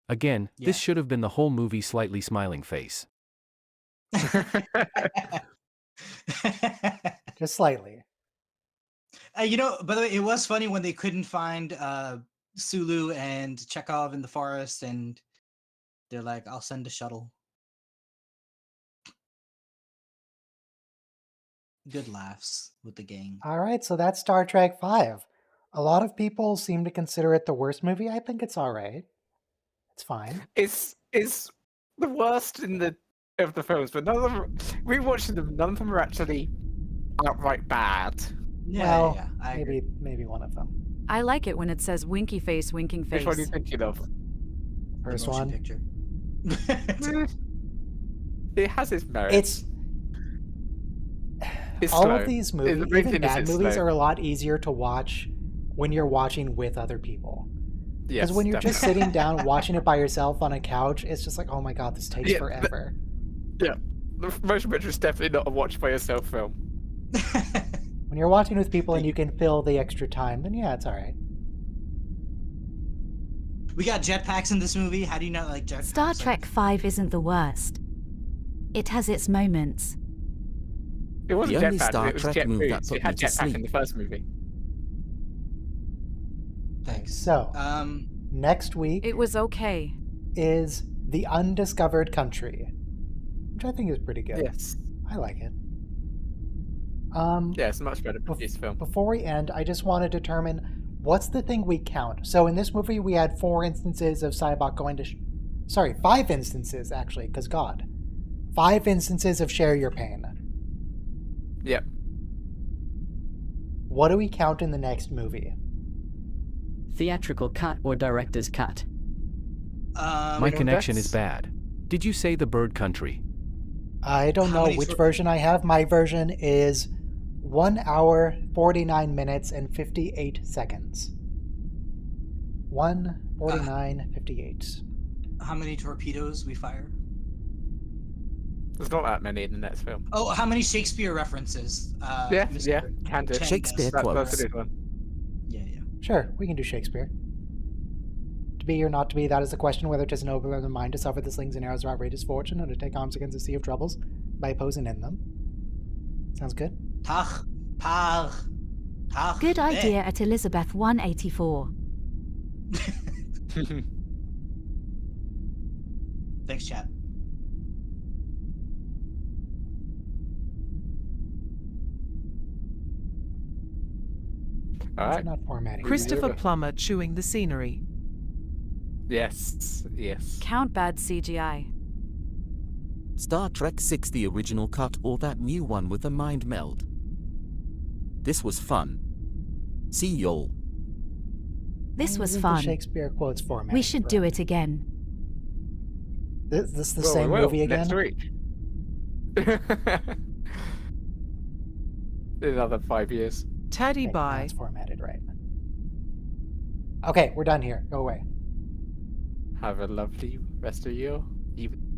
Again, Yeah. this should have been the whole movie slightly smiling face. Just slightly. You know, by the way, it was funny when they couldn't find Sulu and Chekhov in the forest, and they're like, "I'll send a shuttle." Good laughs with the gang. All right, so that's Star Trek V. A lot of people seem to consider it the worst movie. I think it's all right. It's fine. It's the worst in the of the films, but none of them. Rewatching them, none of them are actually outright bad. Well, I agree. maybe one of them. I like it when it says winky face, winking face. Which one are you thinking of? First The motion one. picture. It has its merits. It's All slow. of these The movies, main even thing is bad it's movies, slow. are a lot easier to watch when you're watching with other people. Because Yes, when you're just definitely. sitting down watching it by yourself on a couch, it's just like, oh my god, this takes Yeah, forever. Yeah, the motion picture is definitely not a watch by yourself film. When you're watching with people and you can fill the extra time, then yeah, it's all right. We got jetpacks in this movie. How do you not like jetpacks? Star Trek V isn't the worst. It has its moments. It wasn't The only jetpack. Star It was Trek jet move that boots. put It had me to jetpack in sleep. the first movie. Thanks. So, next week It was okay. is The Undiscovered Country, which I think is pretty good. Yes. I like it. Yeah, it's a much better produced film. Before we end, I just want to determine what's the thing we count. So in this movie, we had 4 instances of Cybok going to... 5 instances, actually, because God. 5 instances of Share Your Pain. Yep. What do we count in the next movie? Theatrical cut or director's cut? My connection is bad. Did you say The Bird Country? I don't know which version I have. My version is 1 hour, 49 minutes, and 58 seconds. 1:49:58. How many torpedoes we fire? There's not that many in the next film. Oh, how many Shakespeare references? Yeah, Mr. can do. Chen Shakespeare does? quotes. That's a good one. Yeah. Sure, we can do Shakespeare. To be or not to be, that is the question, whether 'tis noble in the mind to suffer the slings and arrows of outrageous fortune, or to take arms against a sea of troubles by opposing in them. Sounds good? Tach, par, tach. Good eh. idea at Elizabeth 184. Thanks, chat. All right. Not formatting. Christopher Plummer chewing the scenery. Yes. Count bad CGI. Star Trek VI: The Original Cut or that new one with the mind meld. This was fun. See y'all. This was The fun. Shakespeare quotes format. We should do it again. This the Well, same we will movie again? next week. In another 5 years. Taddy Okay, now bye. it's formatted right. Okay, we're done here. Go away. Have a lovely rest of your evening.